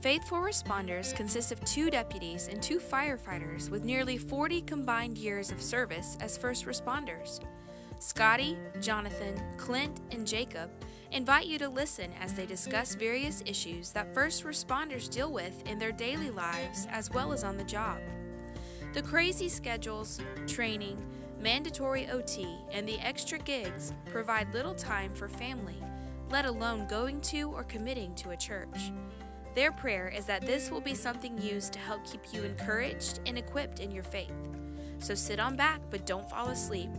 Faithful Responders consists of 2 deputies and 2 firefighters with nearly 40 combined years of service as first responders. Scotty, Jonathan, Clint, and Jacob invite you to listen as they discuss various issues that first responders deal with in their daily lives as well as on the job. The crazy schedules, training, mandatory OT, and the extra gigs provide little time for family, let alone going to or committing to a church. Their prayer is that this will be something used to help keep you encouraged and equipped in your faith. So sit on back, but don't fall asleep.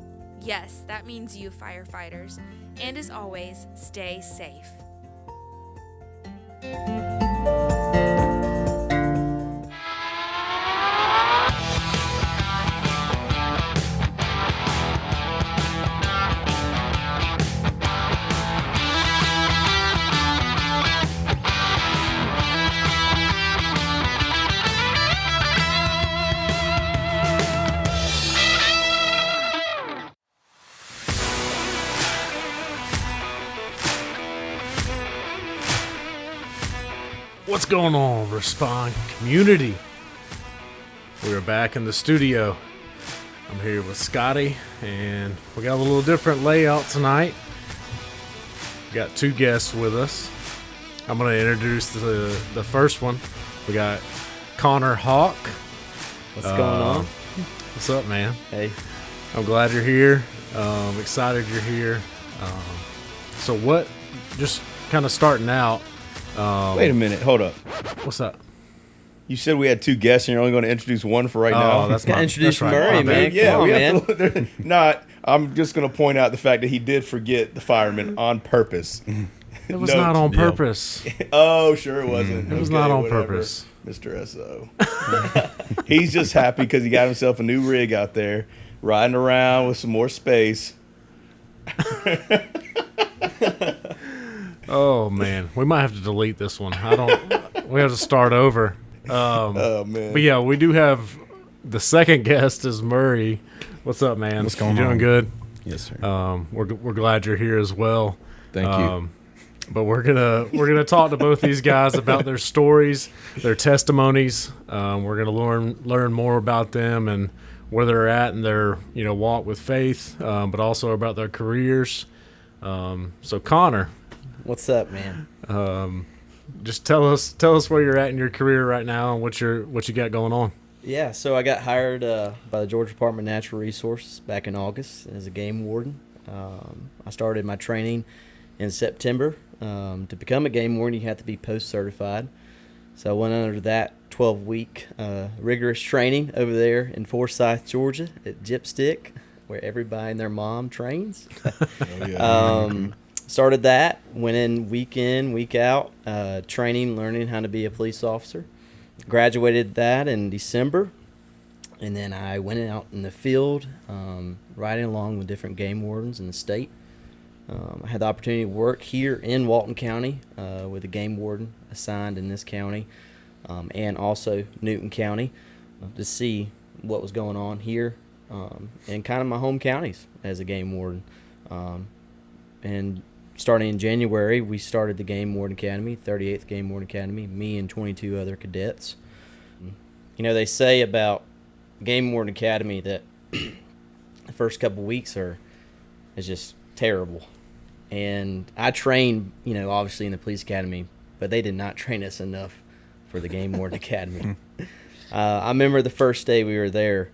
Yes, that means you, firefighters. And as always, stay safe. What's going on, Respond community? We're back in the studio. I'm here with Scotty, and we got a little different layout tonight. We got 2 guests with us. I'm going to introduce the first one. We got Connor Hawk. What's going on? What's up, man? Hey. I'm glad you're here. Excited you're here. So what, just kind of starting out. Wait a minute. Hold up. What's up? You said we had 2 guests and you're only going to introduce one for right now? That's Gotta introduce right. Murray, man. Yeah, Come on, we man. have to. Not. I'm just going to point out the fact that he did forget the fireman on purpose. It was not on purpose. Oh, sure it wasn't. It was not on purpose. Mr. SO. He's just happy because he got himself a new rig out there, riding around with some more space. Oh man, we might have to delete this one. We have to start over. Oh man. But yeah, we do have the second guest is Murray. What's up, man? What's going you doing on? good? Yes, sir. We're glad you're here as well. Thank you. But we're gonna talk to both these guys about their stories, their testimonies. We're gonna learn more about them and where they're at in their walk with faith, but also about their careers. So Connor, What's up, man? just tell us where you're at in your career right now and what you got going on. Yeah, so I got hired by the Georgia Department of Natural Resources back in August as a game warden. I started my training in September. To become a game warden, you have to be post-certified. So I went under that 12-week rigorous training over there in Forsyth, Georgia at Gypstick, where everybody and their mom trains. Started that, went in, week out, training, learning how to be a police officer. Graduated that in December, and then I went out in the field, riding along with different game wardens in the state. I had the opportunity to work here in Walton County with a game warden assigned in this county, and also Newton County, to see what was going on here in kind of my home counties as a game warden. And starting in January, we started the Game Warden Academy, 38th Game Warden Academy, me and 22 other cadets. They say about Game Warden Academy that the first couple weeks is just terrible. And I trained, obviously in the police academy, but they did not train us enough for the Game Warden Academy. I remember the first day we were there,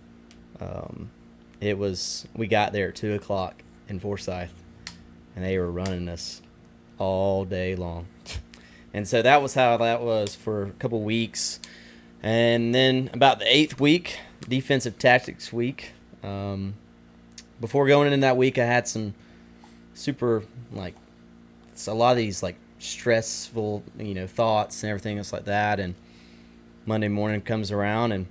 we got there at 2 o'clock in Forsyth, and they were running us all day long. And so that was how that was for a couple weeks. And then about the 8th week, defensive tactics week, before going in that week, I had some super, a lot of these, stressful, thoughts and everything else like that. And Monday morning comes around, and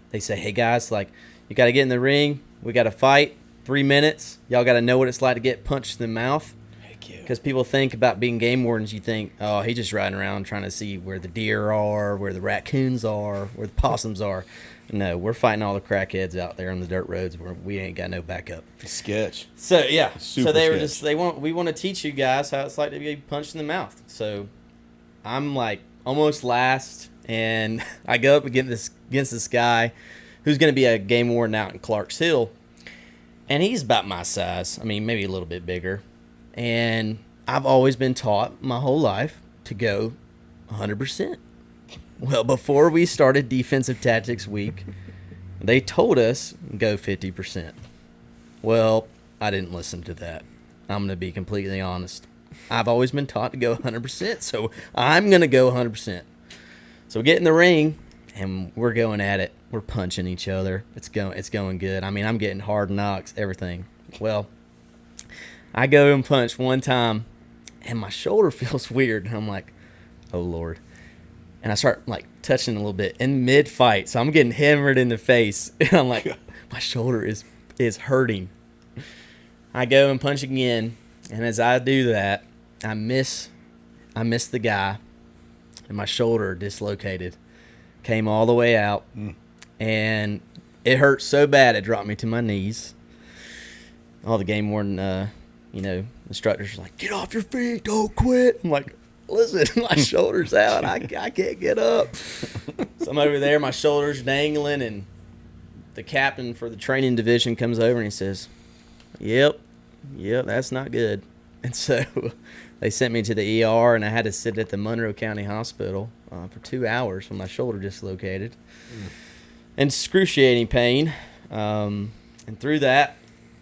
they say, hey, guys, you got to get in the ring. We got to fight. 3 minutes. Y'all got to know what it's like to get punched in the mouth. Heck yeah. Because people think about being game wardens, you think, oh, he's just riding around trying to see where the deer are, where the raccoons are, where the possums are. No, we're fighting all the crackheads out there on the dirt roads where we ain't got no backup. Sketch. So, yeah. Super so they were sketch. we want to teach you guys how it's like to be punched in the mouth. So I'm like, almost last, and I go up against this guy who's going to be a game warden out in Clarks Hill, and he's about my size. I mean, maybe a little bit bigger. And I've always been taught my whole life to go 100%. Well, before we started defensive tactics week, they told us go 50%. Well, I didn't listen to that. I'm going to be completely honest. I've always been taught to go 100%, so I'm going to go 100%. So we get in the ring, and we're going at it. We're punching each other. It's going good. I mean, I'm getting hard knocks, everything. Well, I go and punch one time, and my shoulder feels weird. And I'm like, oh, Lord. And I start, like, touching a little bit in mid-fight. So I'm getting hammered in the face. And I'm like, my shoulder is hurting. I go and punch again. And as I do that, I miss the guy. And my shoulder dislocated. Came all the way out. And it hurt so bad it dropped me to my knees. All the game warden, instructors are like, get off your feet, don't quit. I'm like, listen, my shoulder's out. I can't get up. So I'm over there, my shoulder's dangling, and the captain for the training division comes over and he says, yep, that's not good. And so they sent me to the ER, and I had to sit at the Monroe County Hospital for 2 hours when my shoulder dislocated. And excruciating pain. And through that,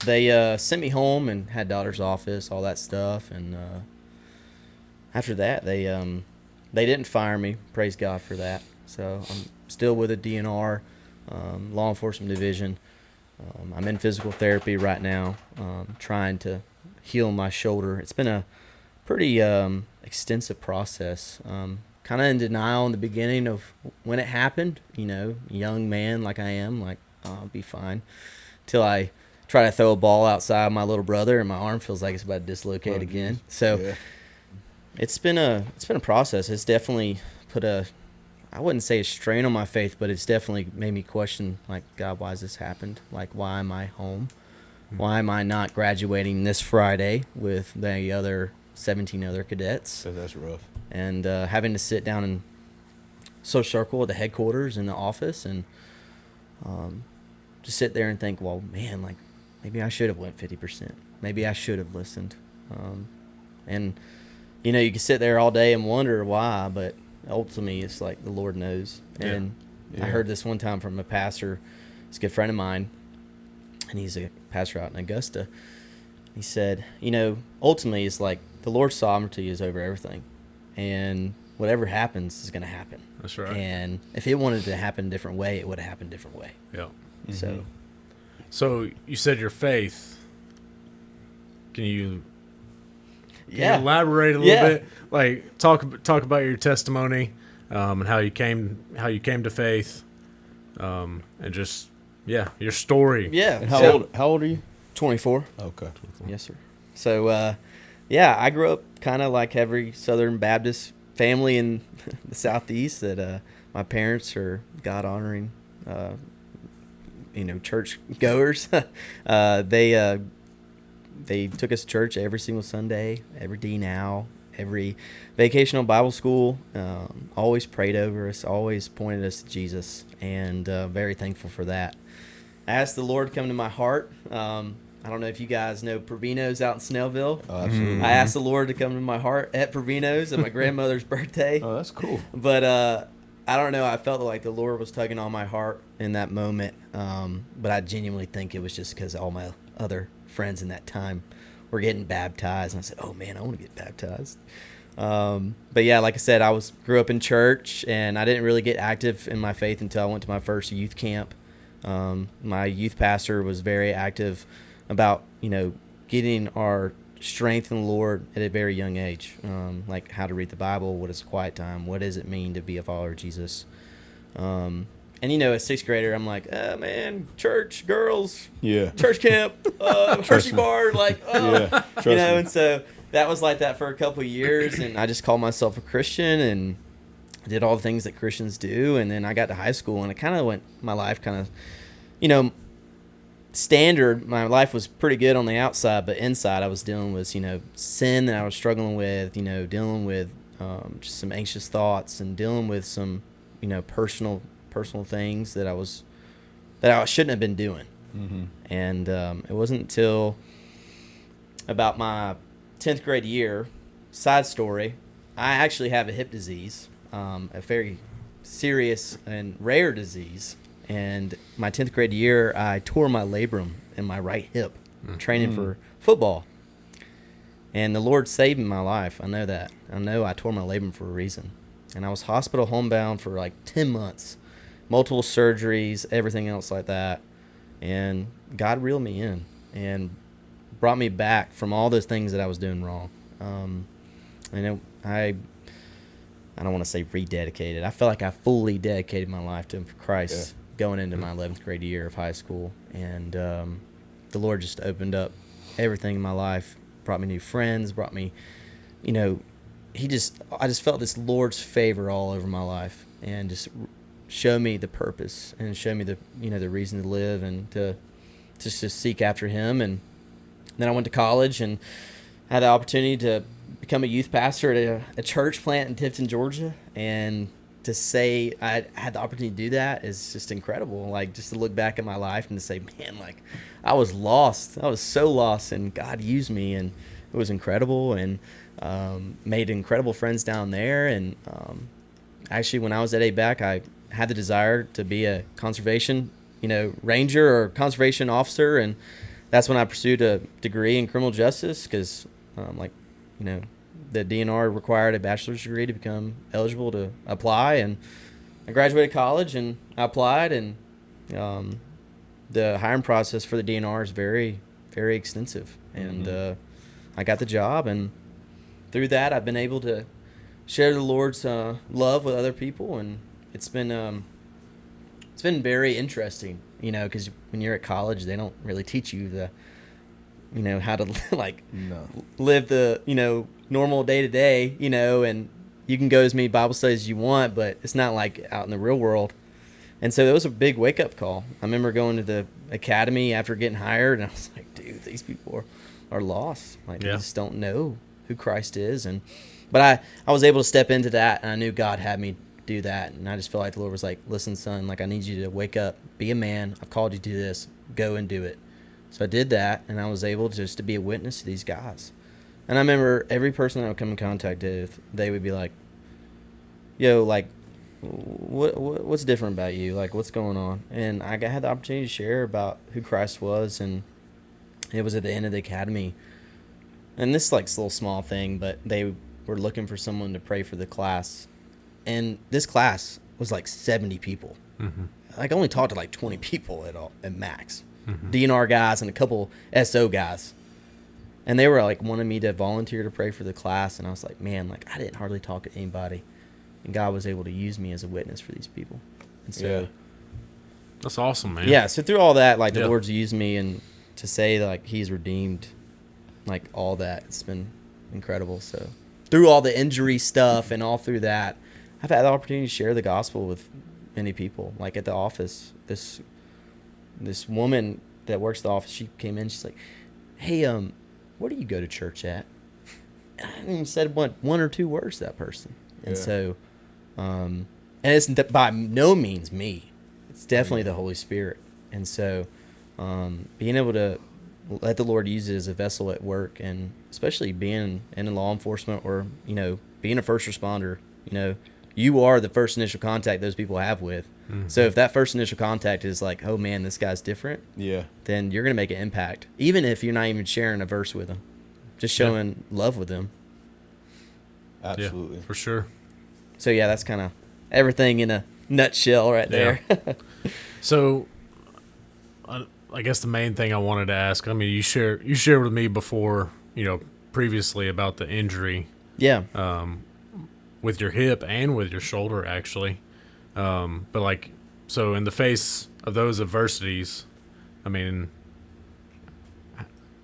they sent me home and had doctor's office, all that stuff. And after that, they didn't fire me. Praise God for that. So I'm still with a DNR, law enforcement division. I'm in physical therapy right now, trying to heal my shoulder. It's been a pretty extensive process. Kind of in denial in the beginning of when it happened. Young man like I am, like, oh, I'll be fine. Till I try to throw a ball outside my little brother, and my arm feels like it's about to dislocate again. So yeah. It's been a process. It's definitely put I wouldn't say a strain on my faith, but it's definitely made me question, like, God, why has this happened? Like, why am I home? Why am I not graduating this Friday with the other 17 other cadets? So that's rough. And having to sit down in social circle at the headquarters in the office and just sit there and think, well, man, like, maybe I should have went 50%. Maybe I should have listened. And, you can sit there all day and wonder why, but ultimately it's like the Lord knows. And I heard this one time from a pastor. It's a good friend of mine, and he's a pastor out in Augusta. He said, ultimately it's like the Lord's sovereignty is over everything. And whatever happens is going to happen. That's right. And if it wanted to happen a different way, it would have happened a different way. Yeah. Mm-hmm. So you said your faith. Can you elaborate a little bit? Like talk about your testimony, and how you came to faith, and just your story. Yeah. And how old are you? 24. Okay. 24. Yes, sir. So I grew up kind of like every Southern Baptist family in the Southeast. That my parents are God honoring, church goers. They took us to church every single Sunday, every D now, every vacational Bible school. Always prayed over us, always pointed us to Jesus, and very thankful for that. I asked the Lord to come to my heart. I don't know if you guys know Provino's out in Snellville. Oh, absolutely. I asked the Lord to come to my heart at Provino's at my grandmother's birthday. Oh, that's cool. But I don't know. I felt like the Lord was tugging on my heart in that moment. But I genuinely think it was just because all my other friends in that time were getting baptized. And I said, oh, man, I want to get baptized. But yeah, like I said, grew up in church, and I didn't really get active in my faith until I went to my first youth camp. My youth pastor was very active about, getting our strength in the Lord at a very young age, like how to read the Bible, what is quiet time, what does it mean to be a follower of Jesus. And, as sixth grader, I'm like, oh, man, church, girls, church camp, Hershey bar, like, and so that was like that for a couple of years, and I just called myself a Christian and did all the things that Christians do. And then I got to high school, and it kind of went, my life kind of, standard. My life was pretty good on the outside, but inside I was dealing with, sin that I was struggling with, dealing with just some anxious thoughts and dealing with some, personal things that I shouldn't have been doing. Mm-hmm. And it wasn't until about my 10th grade year, side story, I actually have a hip disease, a very serious and rare disease. And my 10th grade year, I tore my labrum in my right hip, training for football. And the Lord saved my life. I know that. I know I tore my labrum for a reason. And I was hospital homebound for like 10 months, multiple surgeries, everything else like that. And God reeled me in and brought me back from all those things that I was doing wrong. I don't want to say rededicated. I felt like I fully dedicated my life to Christ going into my 11th grade year of high school. And the Lord just opened up everything in my life, brought me new friends, brought me, I just felt this Lord's favor all over my life, and just show me the purpose and show me the reason to live and to seek after Him. And then I went to college and had the opportunity to become a youth pastor at a church plant in Tifton, Georgia. And to say I had the opportunity to do that is just incredible. Like, just to look back at my life and to say, man, like, I was lost. I was so lost, and God used me, and it was incredible, and made incredible friends down there. And actually, when I was at ABAC, I had the desire to be a conservation, ranger or conservation officer, and that's when I pursued a degree in criminal justice, because, the DNR required a bachelor's degree to become eligible to apply. And I graduated college and I applied, and the hiring process for the DNR is very, very extensive. And I got the job, and through that, I've been able to share the Lord's love with other people, and it's been very interesting, because when you're at college, they don't really teach you how to live the normal day to day, and you can go as many Bible studies as you want, but it's not like out in the real world. And so it was a big wake up call. I remember going to the academy after getting hired, and I was like, dude, these people are lost. Like, they just don't know who Christ is. But I was able to step into that, and I knew God had me do that. And I just felt like the Lord was like, listen, son, like, I need you to wake up, be a man. I've called you to do this. Go and do it. So I did that, and I was able just to be a witness to these guys. And I remember every person I would come in contact with, they would be like, yo, like, what's different about you? Like, what's going on? And I had the opportunity to share about who Christ was, and it was at the end of the academy. And this is like a little small thing, but they were looking for someone to pray for the class. And this class was like 70 people. Mm-hmm. Like, I only talked to like 20 people at max. Mm-hmm. DNR guys and a couple SO guys. And they were like wanting me to volunteer to pray for the class. And I was like, man, like, I didn't hardly talk to anybody. And God was able to use me as a witness for these people. And so, that's awesome, man. Yeah. So through all that, like, the Lord's used me, and to say like He's redeemed, like, all that, it's been incredible. So through all the injury stuff and all through that, I've had the opportunity to share the gospel with many people. Like, at the office, this woman that works the office, she came in, she's like, hey, where do you go to church at? And I didn't even said one or two words to that person. And so, and it's by no means me. It's definitely the Holy Spirit. And so, being able to let the Lord use it as a vessel at work, and especially being in law enforcement, or, being a first responder, you are the first initial contact those people have with. Mm-hmm. So if that first initial contact is like, oh man, this guy's different, then you're going to make an impact, even if you're not even sharing a verse with them, just showing love with them. Absolutely. Yeah, for sure. So that's kind of everything in a nutshell right there. So I guess the main thing I wanted to ask, I mean, you shared with me before, previously, about the injury. Yeah. With your hip and with your shoulder, actually. But like, so in the face of those adversities, I mean,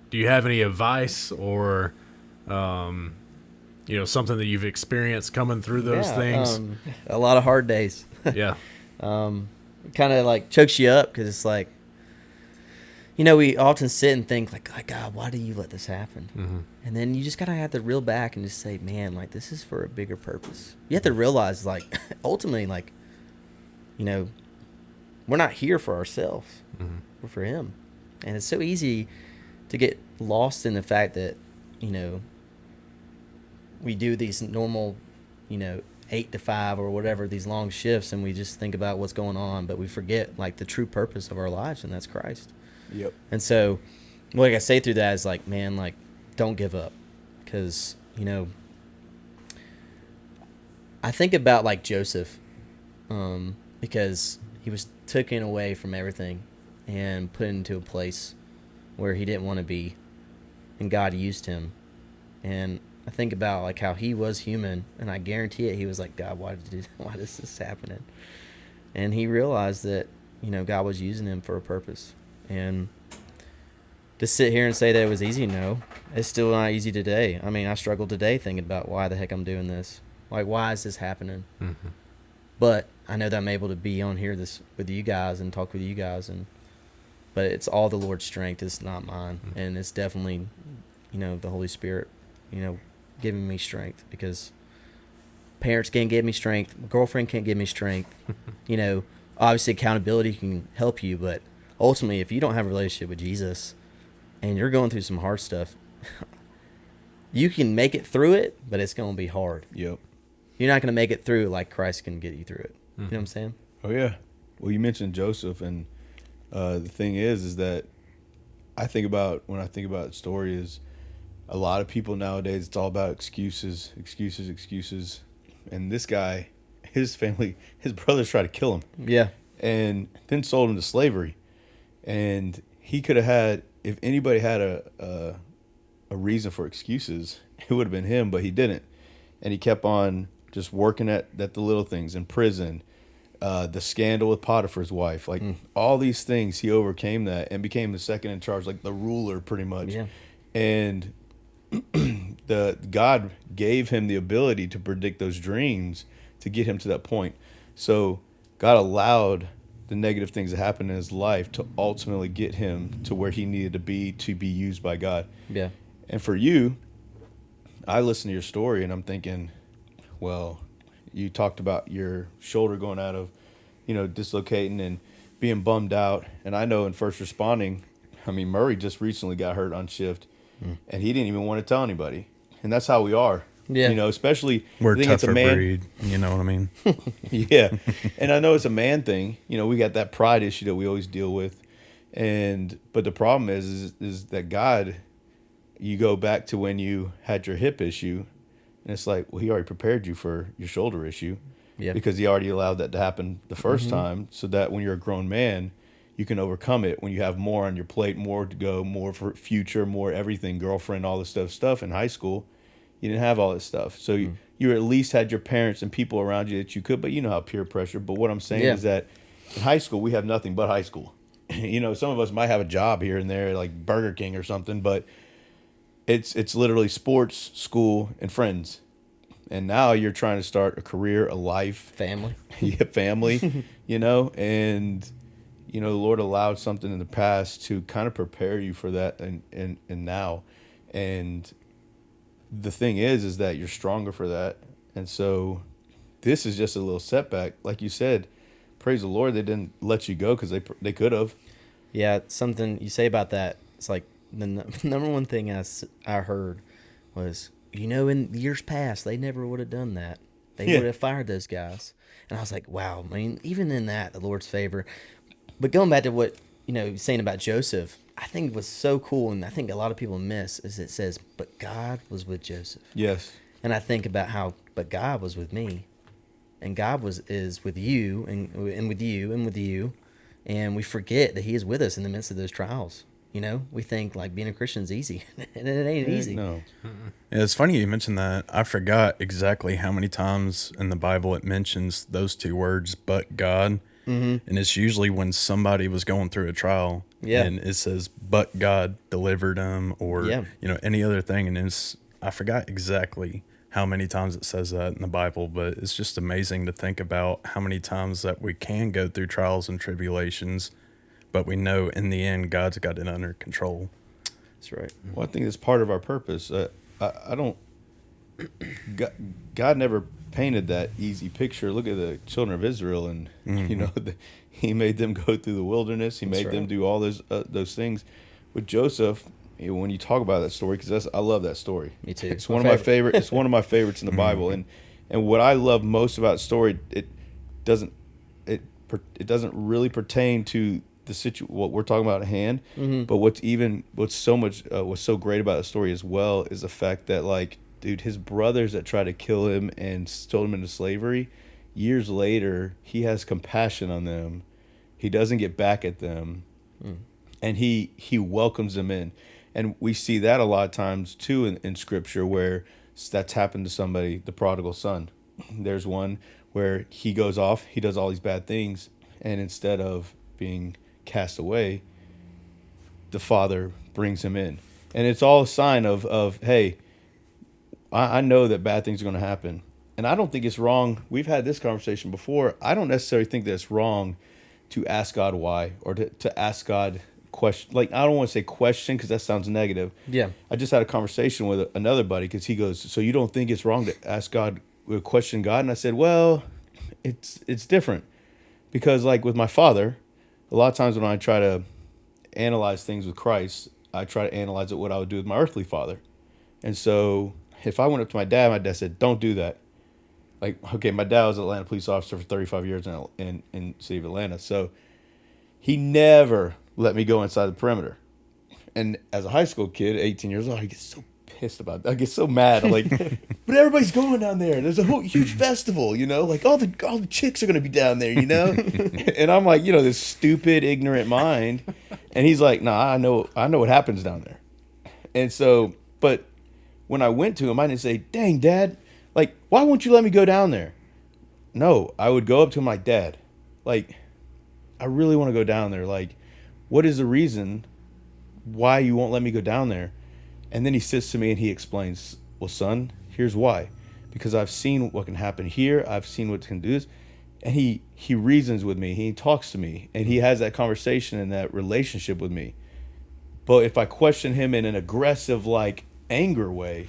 do you have any advice or, something that you've experienced coming through those things? A lot of hard days. Yeah. Kind of like chokes you up, because it's like, we often sit and think like God, why do you let this happen? Mm-hmm. And then you just gotta have to reel back and just say, man, like this is for a bigger purpose. You have to realize, like, ultimately, like, we're not here for ourselves. Mm-hmm. We're for Him. And it's so easy to get lost in the fact that, we do these normal, 8 to 5 or whatever, these long shifts, and we just think about what's going on, but we forget, like, the true purpose of our lives, and that's Christ. Yep. And so, what I say through that is, like, man, like, don't give up. Because, I think about, like, Joseph, because he was taken away from everything and put into a place where he didn't want to be, and God used him. And I think about, like, how he was human, and I guarantee it, he was like, God, why is this happening? And he realized that, God was using him for a purpose. And to sit here and say that it was easy, no, it's still not easy today. I mean, I struggle today thinking about why the heck I'm doing this. Like, why is this happening? Mm-hmm. But I know that I'm able to be on here with you guys and talk with you guys, but it's all the Lord's strength. It's not mine. Mm-hmm. And it's definitely, the Holy Spirit, giving me strength, because parents can't give me strength. My girlfriend can't give me strength. Obviously accountability can help you, but ultimately, if you don't have a relationship with Jesus and you're going through some hard stuff, you can make it through it, but it's going to be hard. Yep. You're not going to make it through like Christ can get you through it. Mm-hmm. You know what I'm saying? Oh yeah. Well, you mentioned Joseph, and the thing is that when I think about the story is a lot of people nowadays, it's all about excuses. And this guy, his family, his brothers tried to kill him. Yeah. And then sold him to slavery. And he could have had, if anybody had a reason for excuses, it would have been him, but he didn't. And he kept on just working at the little things in prison, the scandal with Potiphar's wife, like all these things, he overcame that and became the second in charge, like the ruler pretty much. Yeah. And God gave him the ability to predict those dreams to get him to that point. So God allowed the negative things that happened in his life to ultimately get him to where he needed to be used by God. Yeah. And for you, I listen to your story and I'm thinking, well, you talked about your shoulder going out of, dislocating and being bummed out. And I know in first responding, Murray just recently got hurt on shift and he didn't even want to tell anybody. And that's how we are. Yeah. Especially We're I think tougher it's a man breed. You know what I mean? Yeah. And I know it's a man thing. We got that pride issue that we always deal with. But the problem is that God, you go back to when you had your hip issue, and it's like, well, he already prepared you for your shoulder issue. Yeah. Because he already allowed that to happen the first time, so that when you're a grown man, you can overcome it when you have more on your plate, more to go, more for future, more everything, girlfriend, all this stuff. In high school, you didn't have all this stuff. So you at least had your parents and people around you that you could, but you know how peer pressure. But what I'm saying is that in high school, we have nothing but high school. Some of us might have a job here and there, like Burger King or something, but it's literally sports, school, and friends. And now you're trying to start a career, a life. Family. Yeah, family, and the Lord allowed something in the past to kind of prepare you for that and now. And the thing is that you're stronger for that. And so this is just a little setback. Like you said, praise the Lord, they didn't let you go because they could have. Yeah, something you say about that, it's like the number one thing I heard was, in years past, they never would have done that. They would have fired those guys. And I was like, wow, even in that, the Lord's favor. But going back to what, saying about Joseph, I think was so cool, and I think a lot of people miss, is it says, but God was with Joseph. Yes. And I think about how, but God was with me. And God is with you, and with you, and with you. And we forget that he is with us in the midst of those trials. We think like being a Christian is easy, and it ain't easy. No. Yeah, it's funny you mentioned that. I forgot exactly how many times in the Bible it mentions those two words, but God. Mm-hmm. And it's usually when somebody was going through a trial. Yeah. And it says, but God delivered them, or, any other thing. And I forgot exactly how many times it says that in the Bible, but it's just amazing to think about how many times that we can go through trials and tribulations, but we know in the end God's got it under control. That's right. Well, I think it's part of our purpose. I don't. God never painted that easy picture. Look at the children of Israel, and He made them go through the wilderness. He made them do all those things. With Joseph, when you talk about that story, because I love that story. Me too. It's one of my favorite. It's one of my favorites in the Bible, and what I love most about the story, it doesn't really pertain to the what we're talking about at hand. But what's so great about the story as well is the fact that, like, dude, his brothers that tried to kill him and sold him into slavery, years later, he has compassion on them. He doesn't get back at them, and he welcomes them in. And we see that a lot of times too in Scripture, where that's happened to somebody, the prodigal son. There's one where he goes off, he does all these bad things, and instead of being cast away, the father brings him in. And it's all a sign of hey, I know that bad things are going to happen. And I don't think it's wrong. We've had this conversation before. I don't necessarily think that it's wrong to ask God why, or to ask God question. Like, I don't want to say question because that sounds negative. Yeah. I just had a conversation with another buddy because he goes, so you don't think it's wrong to ask God, question God? And I said, well, it's different. Because, like, with my father, a lot of times when I try to analyze things with Christ, I try to analyze it what I would do with my earthly father. And so if I went up to my dad said, don't do that. Like, okay, my dad was an Atlanta police officer for 35 years in the city of Atlanta. So he never let me go inside the perimeter. And as a high school kid, 18 years old, I get so pissed about that. I get so mad. I'm like, but everybody's going down there. There's a whole huge festival, like all the chicks are going to be down there, And I'm like, this stupid, ignorant mind. And he's like, nah, I know what happens down there. And so, but when I went to him, I didn't say, dang, Dad, like, why won't you let me go down there? No, I would go up to him like, Dad, like, I really want to go down there. Like, what is the reason why you won't let me go down there? And then he sits to me and he explains, well, son, here's why. Because I've seen what can happen here. I've seen what can do this. And he reasons with me. He talks to me. And he has that conversation and that relationship with me. But if I question him in an aggressive, like, anger way,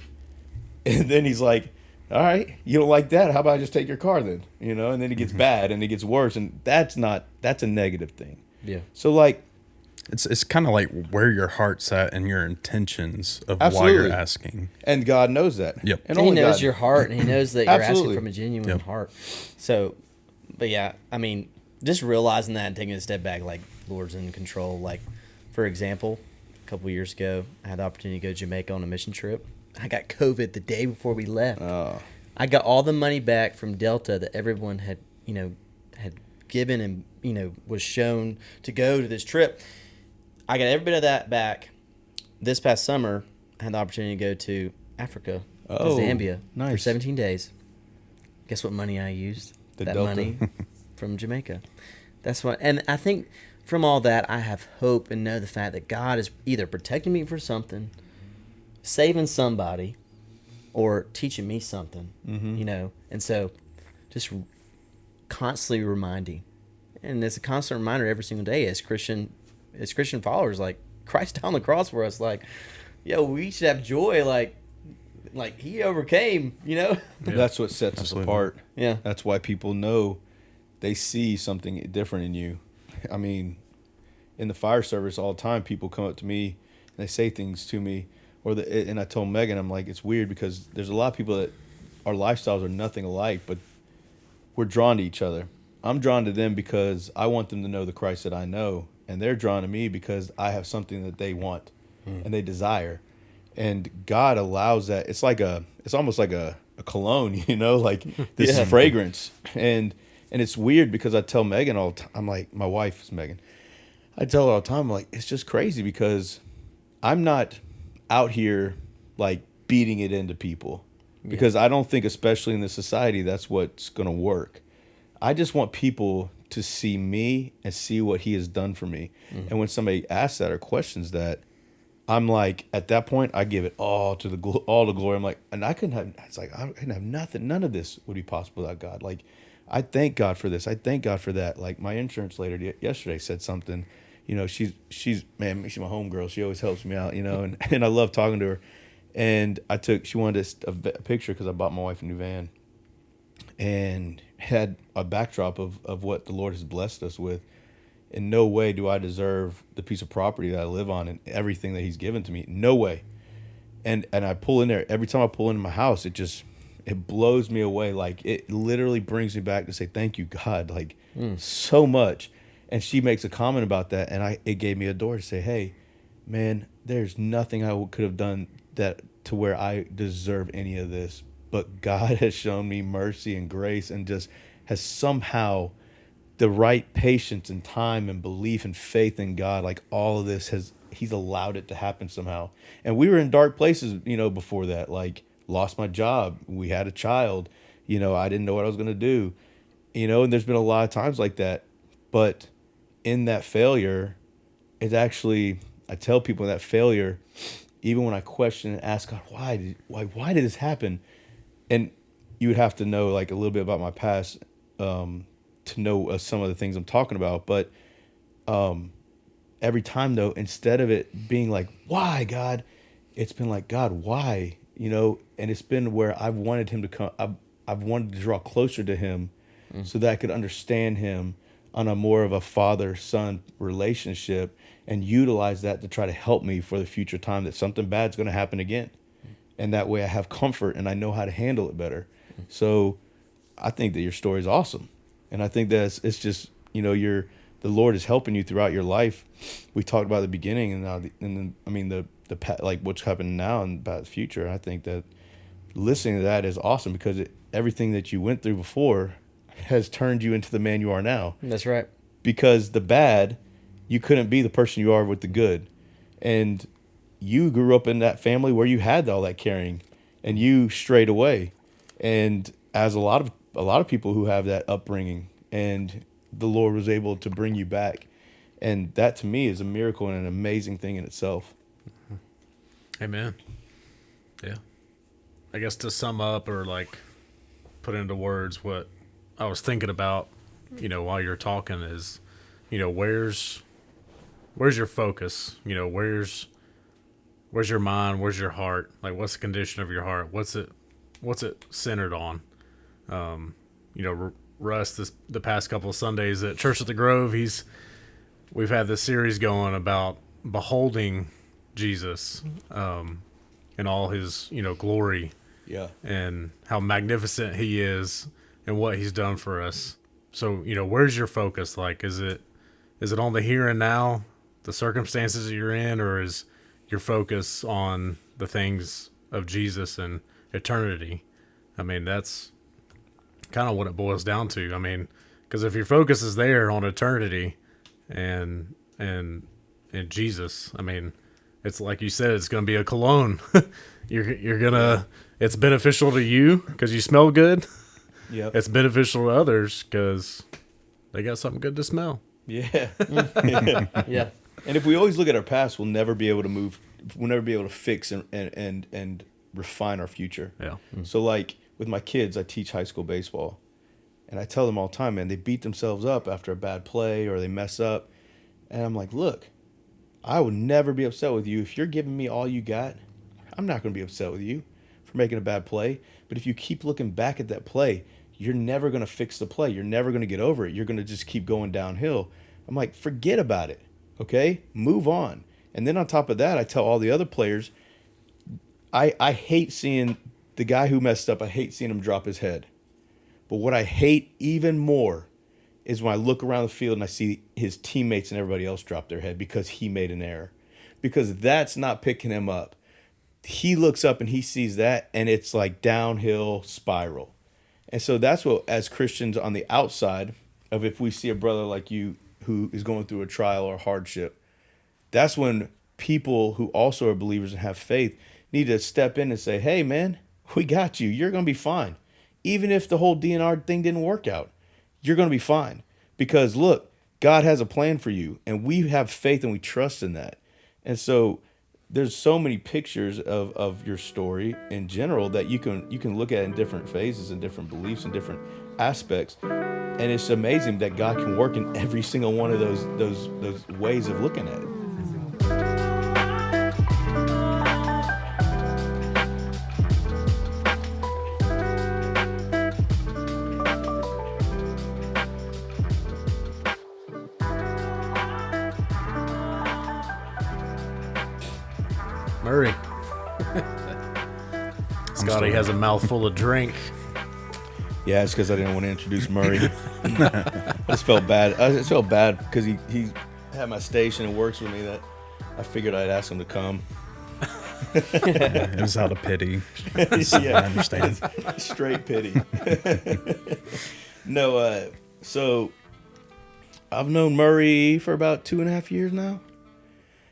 and then he's like, all right, you don't like that, how about I just take your car then? And then it gets bad and it gets worse, and that's a negative thing. Yeah. So, like, it's kind of like where your heart's at and your intentions of absolutely. why you're asking. And God knows that. Yep. And he knows God. your heart, and he knows that you're asking Absolutely. from a genuine heart. So, but yeah, I mean, just realizing that and taking a step back, like, Lord's in control. Like, for example, a couple years ago, I had the opportunity to go to Jamaica on a mission trip. I got COVID the day before we left. I got all the money back from Delta that everyone had given and, was shown to go to this trip. I got every bit of that back. This past summer, I had the opportunity to go to Africa, to Zambia, nice. for 17 days. Guess what money I used? The that Delta. money from Jamaica. That's what, and I think from all that, I have hope and know the fact that God is either protecting me for something, saving somebody, or teaching me something, And so just constantly reminding. And it's a constant reminder every single day as Christian followers, like, Christ on the cross for us, like, we should have joy, like he overcame, Yeah. That's what sets us apart. Yeah. That's why people know they see something different in you. I mean, in the fire service all the time, people come up to me and they say things to me, and I told Megan, I'm like, it's weird because there's a lot of people that our lifestyles are nothing alike, but we're drawn to each other. I'm drawn to them because I want them to know the Christ that I know, and they're drawn to me because I have something that they want and they desire. And God allows that. It's almost like a cologne, like this fragrance. And it's weird because I tell Megan all the time, I'm like, my wife is Megan. I tell her all the time, I'm like, it's just crazy because I'm not out here like beating it into people because I don't think, especially in this society, that's what's going to work. I just want people to see me and see what he has done for me. And when somebody asks that or questions that, I'm like, at that point, I give it all to all the glory. I'm like, and I couldn't have nothing. None of this would be possible without God. Like, I thank God for this. I thank God for that. Like, my insurance lady yesterday said something, she's my homegirl. She always helps me out, and I love talking to her. And she wanted a picture because I bought my wife a new van, and had a backdrop of what the Lord has blessed us with. In no way do I deserve the piece of property that I live on and everything that He's given to me. No way. And I pull in there. Every time I pull into my house, it blows me away. Like, it literally brings me back to say, thank you, God, like so much. And she makes a comment about that, and it gave me a door to say, hey, man, there's nothing I could have done that to where I deserve any of this. But God has shown me mercy and grace, and just has somehow the right patience and time and belief and faith in God. Like, all of this He's allowed it to happen somehow. And we were in dark places, before that, like lost my job. We had a child, I didn't know what I was going to do, and there's been a lot of times like that. But in that failure, it's actually, I tell people in that failure, even when I question and ask God, why did this happen? And you would have to know like a little bit about my past, to know some of the things I'm talking about. But, every time though, instead of it being like, why, God, it's been like, God, why? And it's been where I've wanted Him to come. I've wanted to draw closer to Him so that I could understand Him on a more of a father-son relationship, and utilize that to try to help me for the future time that something bad's going to happen again. And that way I have comfort and I know how to handle it better. So I think that your story is awesome. And I think that it's just, the Lord is helping you throughout your life. We talked about the beginning, and then like what's happening now and about the future. I think that listening to that is awesome, because everything that you went through before has turned you into the man you are now. That's right. Because the bad, you couldn't be the person you are with the good. And you grew up in that family where you had all that carrying, and you strayed away. And as a lot of people who have that upbringing, and the Lord was able to bring you back. And that to me is a miracle and an amazing thing in itself. Amen. Yeah. I guess to sum up, or like put into words what I was thinking about, while you're talking is, where's your focus? Where's your mind? Where's your heart? Like, what's the condition of your heart? What's it centered on? Russ, the past couple of Sundays at Church at the Grove, we've had this series going about beholding Jesus, in all His, glory, and how magnificent He is and what He's done for us. So, where's your focus? Like, is it on the here and now, the circumstances that you're in, or is your focus on the things of Jesus and eternity? I mean, that's kind of what it boils down to. I mean, because if your focus is there on eternity and Jesus, I mean, it's like you said, it's going to be a cologne. you're gonna, it's beneficial to you because you smell good. Yeah, it's beneficial to others because they got something good to smell. Yeah. Yeah. And if we always look at our past, we'll never be able to move. We'll never be able to fix and refine our future. Yeah. So like with my kids, I teach high school baseball, and I tell them all the time, man, they beat themselves up after a bad play or they mess up. And I'm like, look, I would never be upset with you. If you're giving me all you got, I'm not going to be upset with you for making a bad play. But if you keep looking back at that play, you're never going to fix the play. You're never going to get over it. You're going to just keep going downhill. I'm like, forget about it. Okay? Move on. And then on top of that, I tell all the other players, I hate seeing the guy who messed up. I hate seeing him drop his head. But what I hate even more is when I look around the field and I see his teammates and everybody else drop their head because he made an error. Because that's not picking him up. He looks up and he sees that, and it's like downhill spiral. And so that's what, as Christians on the outside of, if we see a brother like you who is going through a trial or hardship, that's when people who also are believers and have faith need to step in and say, hey, man, we got you. You're going to be fine. Even if the whole DNR thing didn't work out, you're going to be fine. Because, look, God has a plan for you, and we have faith and we trust in that. And so there's so many pictures of your story in general that you can look at in different phases and different beliefs and different aspects, and it's amazing that God can work in every single one of those ways of looking at it. Murray. Scotty has a mouthful of drink. Yeah, it's because I didn't want to introduce Murray. I just felt bad. I just felt bad because he had my station and works with me, that I figured I'd ask him to come. It was out of pity. Yeah, I understand. Straight pity. No, so I've known Murray for about 2.5 years now.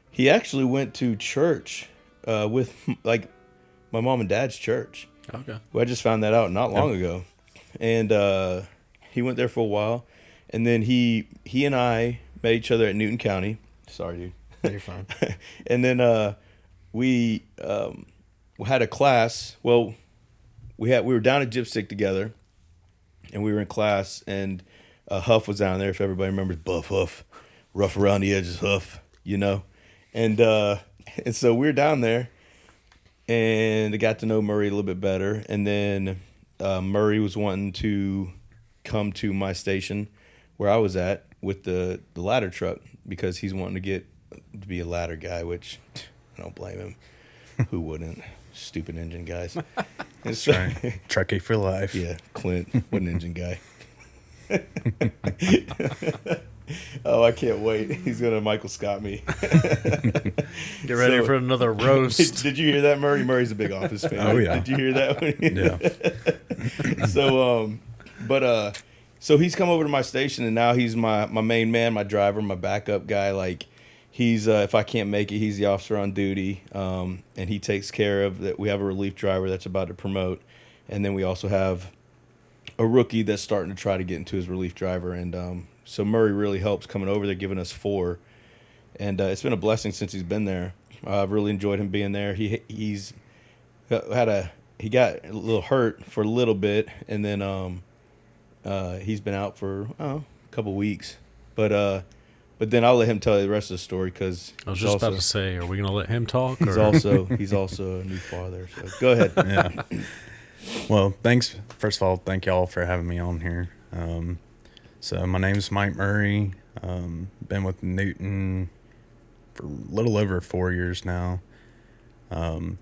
He actually went to church with like my mom and dad's church. Okay. Well, I just found that out not long ago, and he went there for a while, and then he and I met each other at Newton County. Sorry, dude. You're fine. And then we had a class. Well, we were down at Gypstick together, and we were in class, and Huff was down there. If everybody remembers Buff Huff, rough around the edges Huff, you know. And so we were down there, and I got to know Murray a little bit better. And then Murray was wanting to come to my station where I was at with the ladder truck, because he's wanting to be a ladder guy, which I don't blame him. Who wouldn't? Stupid engine guys. And so, Right. Truckee for life. yeah, Clint, what an engine guy. Oh, I can't wait. He's going to Michael Scott me. Get ready for another roast. Did you hear that, Murray? Murray's a big Office fan. Oh, yeah. Did you hear that? Yeah. So he's come over to my station, and now he's my main man, my driver, my backup guy. Like, he's if I can't make it, he's the officer on duty, and he takes care of that. We have a relief driver that's about to promote, and then we also have a rookie that's starting to try to get into his relief driver, and so Murray really helps coming over there, giving us 4, and it's been a blessing since he's been there. I've really enjoyed him being there. He got a little hurt for a little bit, and then he's been out for a couple weeks, but then I'll let him tell you the rest of the story, because I was just about to say, are we going to let him talk? he's Or? also a new father. So go ahead. Yeah. Well, thanks. First of all, thank y'all for having me on here. So my name's Mike Murray. Been with Newton for a little over 4 years now. Kind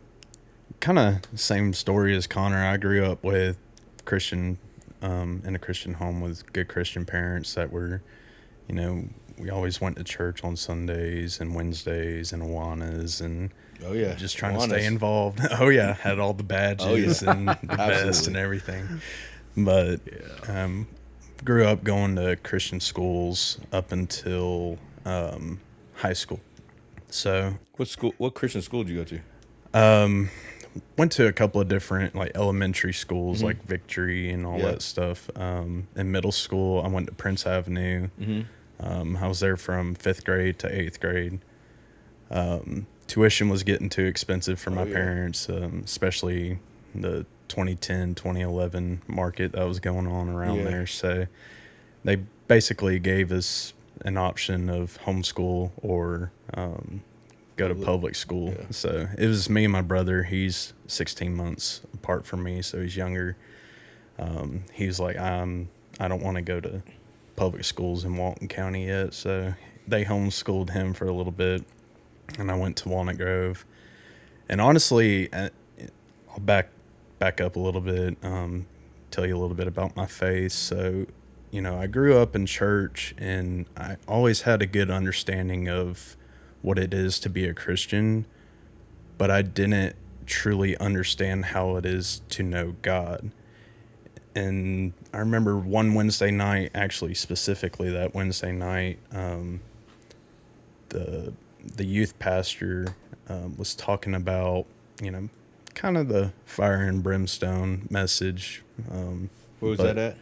of same story as Connor. I grew up with Christian, in a Christian home with good Christian parents that were, we always went to church on Sundays and Wednesdays and Awanas, and Oh yeah, just trying to stay involved. Oh yeah, had all the badges and the vest and everything. But grew up going to Christian schools up until high school. So what Christian school did you go to? Went to a couple of different like elementary schools, like Victory and all that stuff. In middle school, I went to Prince Avenue. I was there from 5th grade to 8th grade. Tuition was getting too expensive for my parents, especially the 2010, 2011 market that was going on around there. So they basically gave us an option of homeschool or go to public school. Yeah. So it was me and my brother. He's 16 months apart from me, so he's younger. He was like, I don't want to go to public schools in Walton County yet. So they homeschooled him for a little bit, and I went to Walnut Grove. And honestly, I'll back up a little bit, tell you a little bit about my faith. So, I grew up in church, and I always had a good understanding of what it is to be a Christian, but I didn't truly understand how it is to know God. And I remember one Wednesday night, actually specifically that Wednesday night, the youth pastor was talking about, kind of the fire and brimstone message. Where was that at?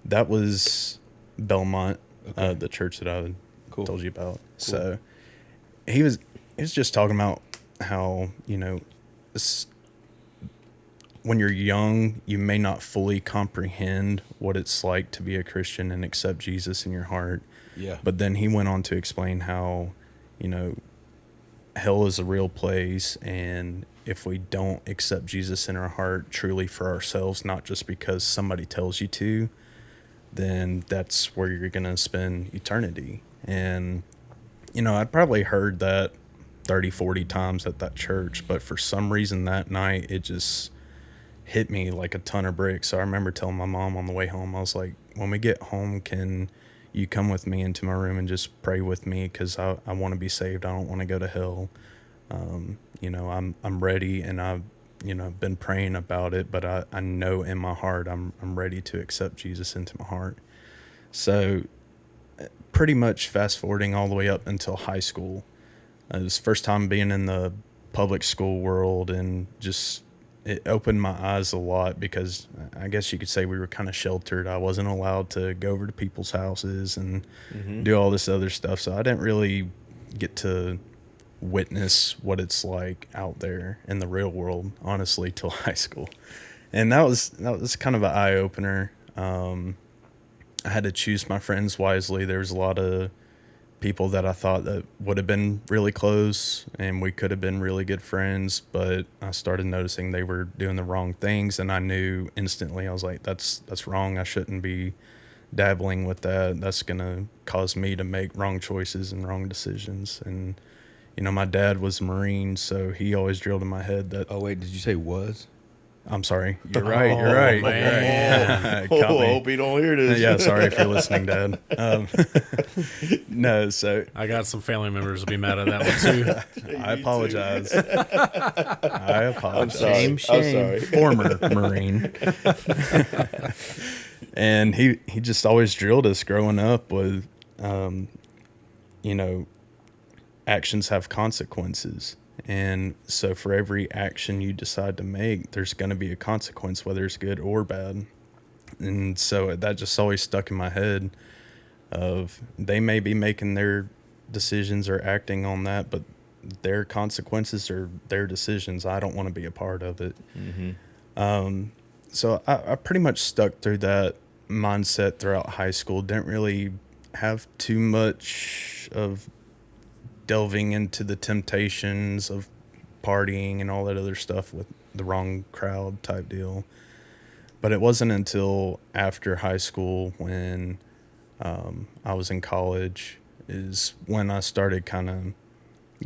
That was Belmont, the church that I told you about. Cool. So he was just talking about, how, when you're young, you may not fully comprehend what it's like to be a Christian and accept Jesus in your heart. Yeah. But then he went on to explain how, hell is a real place, and if we don't accept Jesus in our heart truly for ourselves, not just because somebody tells you to, then that's where you're going to spend eternity. And, I'd probably heard that 30, 40 times at that church, but for some reason that night, it just hit me like a ton of bricks. So I remember telling my mom on the way home, I was like, when we get home, can you come with me into my room and just pray with me? Cause I want to be saved. I don't want to go to hell. I'm ready, and I've, been praying about it, but I know in my heart, I'm ready to accept Jesus into my heart. So pretty much fast forwarding all the way up until high school, it was the first time being in the public school world, and just, it opened my eyes a lot, because I guess you could say we were kind of sheltered. I wasn't allowed to go over to people's houses and do all this other stuff. So I didn't really get to witness what it's like out there in the real world, honestly, till high school. And that was kind of an eye opener. I had to choose my friends wisely. There was a lot of people that I thought that would have been really close and we could have been really good friends, but I started noticing they were doing the wrong things, and I knew instantly. I was like, that's wrong. I shouldn't be dabbling with that. That's going to cause me to make wrong choices and wrong decisions. And, my dad was a Marine, so he always drilled in my head that... Oh, wait, did you say was? I'm sorry. You're right. You're right. Man. I hope he don't hear this. Yeah, sorry if you're listening, Dad. No, so... I got some family members will be mad at that one, too. I apologize. I apologize. I'm sorry. Former Marine. And he just always drilled us growing up with, actions have consequences. And so for every action you decide to make, there's going to be a consequence, whether it's good or bad. And so that just always stuck in my head of, they may be making their decisions or acting on that, but their consequences are their decisions. I don't want to be a part of it. So I pretty much stuck through that mindset throughout high school. Didn't really have too much of delving into the temptations of partying and all that other stuff with the wrong crowd type deal. But it wasn't until after high school, when I was in college, is when I started kind of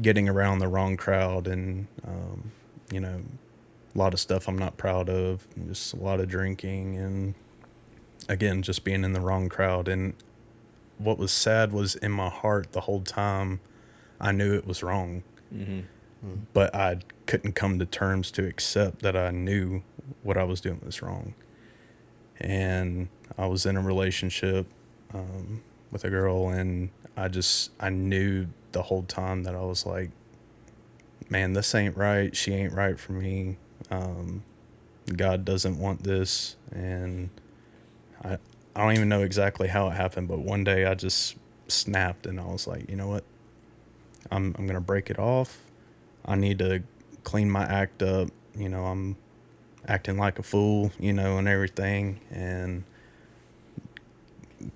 getting around the wrong crowd, and a lot of stuff I'm not proud of, just a lot of drinking, and again, just being in the wrong crowd. And what was sad was, in my heart the whole time, I knew it was wrong, but I couldn't come to terms to accept that I knew what I was doing was wrong. And I was in a relationship with a girl, and I knew the whole time that I was like, man, this ain't right. She ain't right for me. God doesn't want this. And I don't even know exactly how it happened, but one day I just snapped, and I was like, you know what? I'm going to break it off. I need to clean my act up. I'm acting like a fool, and everything. And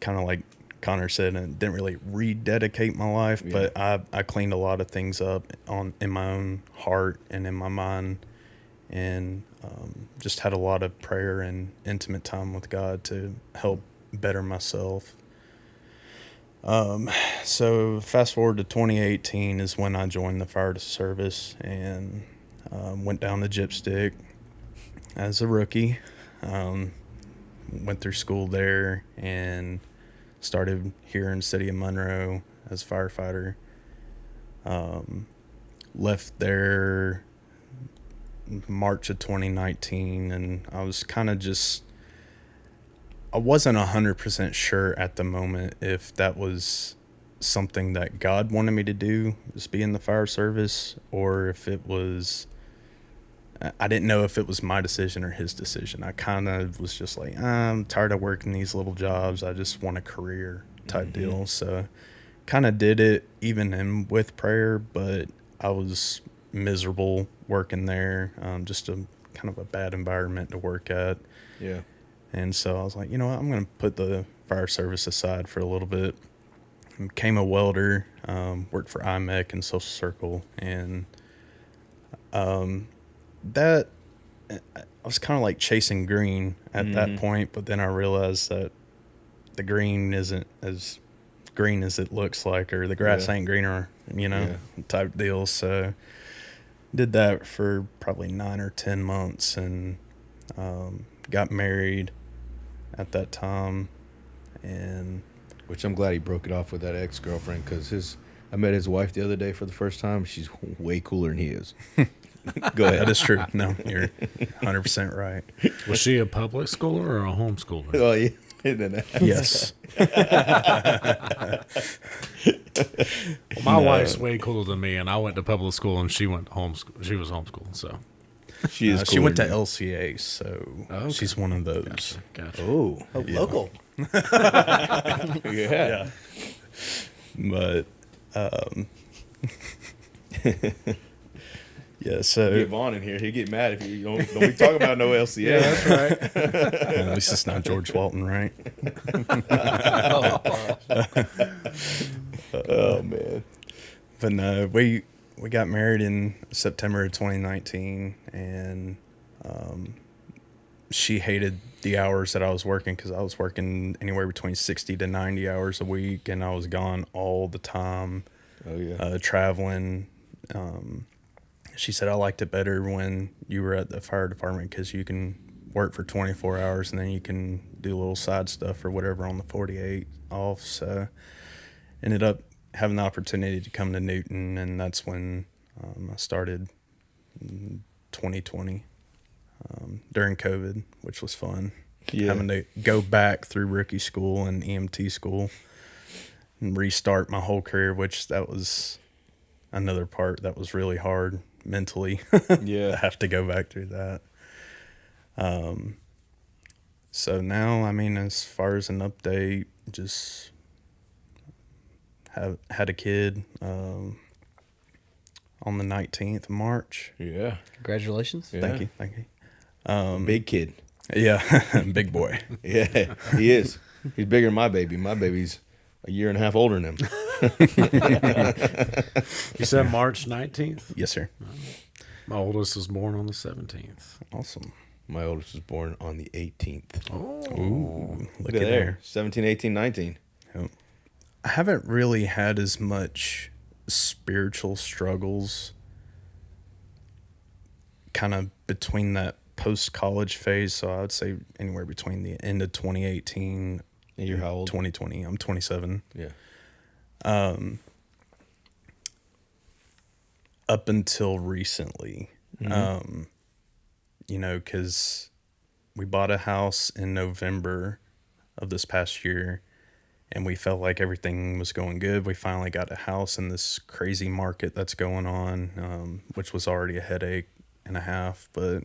kind of like Connor said, and didn't really rededicate my life, but I cleaned a lot of things up in my own heart and in my mind, and just had a lot of prayer and intimate time with God to help better myself. So fast forward to 2018 is when I joined the fire service, and went down the gypstick as a rookie. Went through school there and started here in the city of Monroe as a firefighter. Left there March of 2019, and I was kind of just, I wasn't 100% sure at the moment if that was something that God wanted me to do, just be in the fire service, or if it was, I didn't know if it was my decision or his decision. I kind of was just like, I'm tired of working these little jobs. I just want a career type deal. So kind of did it even with prayer, but I was miserable working there. Just a kind of a bad environment to work at. Yeah. And so I was like, you know what, I'm going to put the fire service aside for a little bit. Became a welder, worked for IMEC and Social Circle. And that, I was kind of like chasing green at that point, but then I realized that the green isn't as green as it looks like, or the grass ain't greener, type deal. So did that for probably 9 or 10 months and got married at that time. And which I'm glad he broke it off with that ex-girlfriend, because I met his wife the other day for the first time. She's way cooler than he is. Go ahead. That is true. No, you're 100% right. Was she a public schooler or a homeschooler? Oh, yeah. Yes. Well, my wife's way cooler than me, and I went to public school, and she went to homeschool. She was homeschooled, so She is. She went to cooler than LCA, so okay. she's one of those. Gotcha. you. Oh, local. Oh, yeah. But yeah, so Get Vaughn in here. He'll get mad if you don't be talking about no LCA. Yeah, that's right. at least it's not George Walton, right? Oh, man. But no, we got married in September of 2019, and she hated the hours that I was working, because I was working anywhere between 60 to 90 hours a week, and I was gone all the time. Oh, yeah. Traveling. She said I liked it better when you were at the fire department, because you can work for 24 hours and then you can do a little side stuff or whatever on the 48 off. So ended up having the opportunity to come to Newton, and that's when I started in 2020 during COVID, which was fun. Yeah. Having to go back through rookie school and EMT school and restart my whole career, which that was another part that was really hard mentally. Yeah. to have to go back through that. So now, I mean, as far as an update, just had a kid on the 19th of March. Yeah. Congratulations. Yeah. Thank you. Big kid. Yeah, big boy. Yeah, he is. He's bigger than my baby. My baby's a year and a half older than him. You said March 19th? Yes, sir. My oldest was born on the 17th. Awesome. My oldest was born on the 18th. Oh. Ooh, Look at there. 17, 18, 19. Yep. I haven't really had as much spiritual struggles kind of between that post-college phase. So I would say anywhere between the end of 2018 And you're how old? 2020. I'm 27. Yeah. Up until recently, because we bought a house in November of this past year, and we felt like everything was going good. We finally got a house in this crazy market that's going on, which was already a headache and a half, but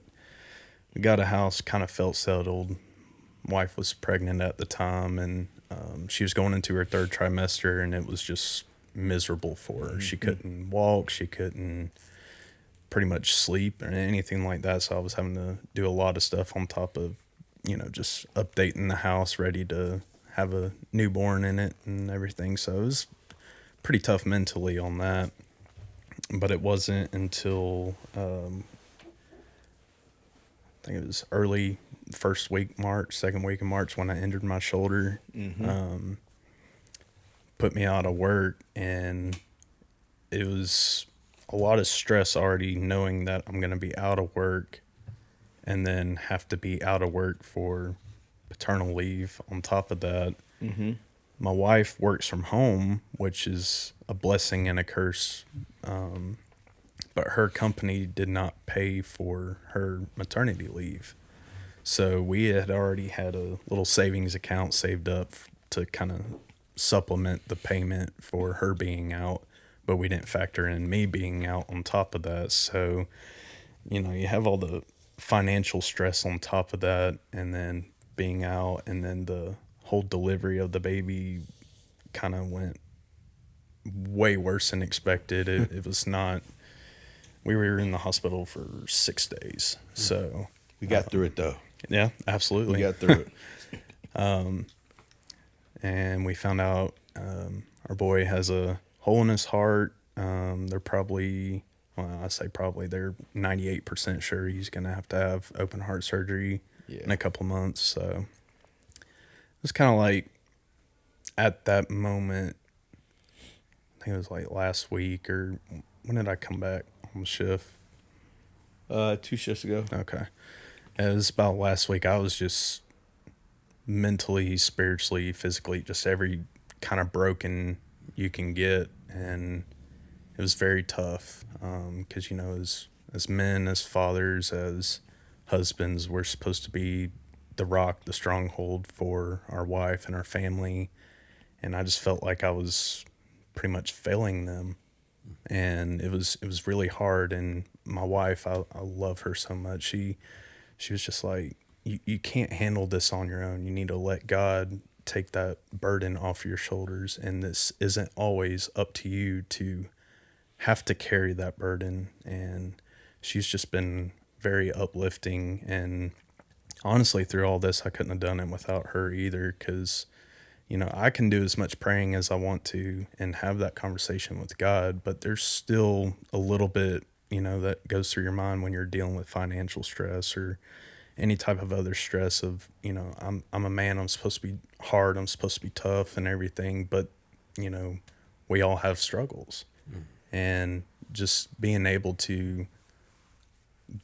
we got a house, kind of felt settled. Wife was pregnant at the time, and she was going into her third trimester, and it was just miserable for her. She couldn't walk, she couldn't pretty much sleep or anything like that. So I was having to do a lot of stuff on top of, just updating the house, ready to have a newborn in it and everything. So it was pretty tough mentally on that. But it wasn't until I think it was early second week of March, when I injured my shoulder. Put me out of work, and it was a lot of stress already knowing that I'm going to be out of work and then have to be out of work for paternal leave on top of that. My wife works from home, which is a blessing and a curse. But her company did not pay for her maternity leave. So we had already had a little savings account saved up to kind of supplement the payment for her being out, but we didn't factor in me being out on top of that. So, you have all the financial stress on top of that, and then being out, and then the whole delivery of the baby kind of went way worse than expected. It was not we were in the hospital for 6 days. So We got through it though. yeah, absolutely. We got through it. And we found out our boy has a hole in his heart. They're probably, well, I say probably, they're 98% sure he's going to have open heart surgery in a couple of months. So it's kind of like at that moment, I think it was like last week, or when did I come back on the shift? 2 shifts ago. Okay. It was about last week. I was just mentally, spiritually, physically, just every kind of broken you can get. And it was very tough because, you know, as men, as fathers, as husbands, we're supposed to be the rock, the stronghold for our wife and our family. And I just felt like I was pretty much failing them. And it was really hard. And my wife, I love her so much. She was just like, you can't handle this on your own. You need to let God take that burden off your shoulders. And this isn't always up to you to have to carry that burden. And she's just been very uplifting. And honestly, through all this, I couldn't have done it without her either, because, you know, I can do as much praying as I want to and have that conversation with God, but there's still a little bit, you know, that goes through your mind when you're dealing with financial stress or any type of other stress of, you know, I'm a man, I'm supposed to be hard, I'm supposed to be tough and everything, but, you know, we all have struggles. And just being able to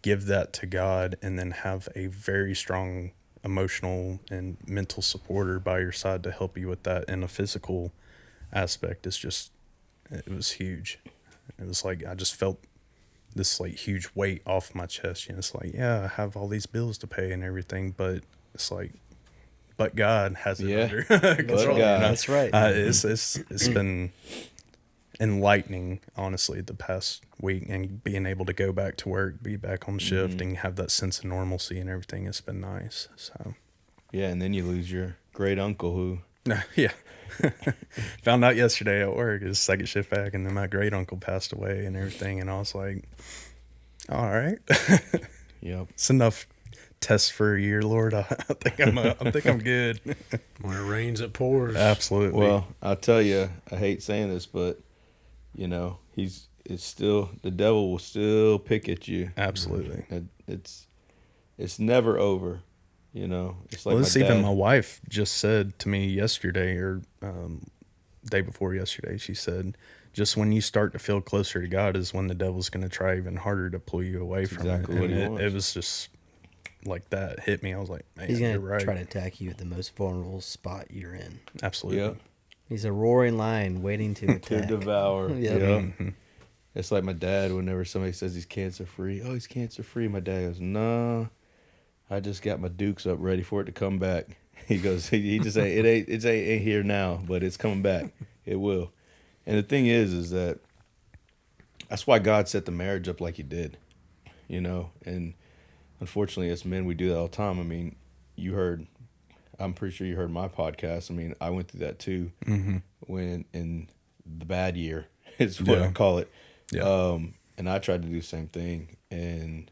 give that to God and then have a very strong emotional and mental supporter by your side to help you with that in a physical aspect is just, it was huge. It was like I just felt this like huge weight off my chest. You know, it's like, yeah, I have all these bills to pay and everything, but it's like, but God has it under control. God. You know? That's right. It's been enlightening, honestly, the past week, and being able to go back to work, be back on shift, and have that sense of normalcy and everything. It's been nice. So Yeah, and then you lose your great uncle who. yeah. Found out yesterday at work, his second shift back, and then my great uncle passed away and everything, and I was like, all right. Yep. It's enough tests for a year, Lord. I think I'm good. When it rains, it pours. Absolutely. Well, I'll tell you, I hate saying this, but you know, it's still, the devil will still pick at you. Absolutely. It's never over. You know, it's like Well, my this even dad. my wife just said to me yesterday, or day before yesterday. She said, "Just when you start to feel closer to God is when the devil's going to try even harder to pull you away from exactly it." what And he wants. it was just like that hit me. I was like, "Man, He's you're going right." to try to attack you at the most vulnerable spot you're in. Absolutely. Yep. He's a roaring lion waiting to To attack. devour. Yep. Yep. Mhm. It's like my dad, whenever somebody says he's cancer free, oh, he's cancer free. My dad goes, no, I just got my dukes up ready for it to come back. He goes, he just ain't, it ain't here now, but it's coming back. It will. And the thing is that that's why God set the marriage up like he did, you know, and unfortunately as men, we do that all the time. I mean, I'm pretty sure you heard my podcast. I mean, I went through that too, when in the bad year is what I Yeah. call it. Yeah. And I tried to do the same thing, and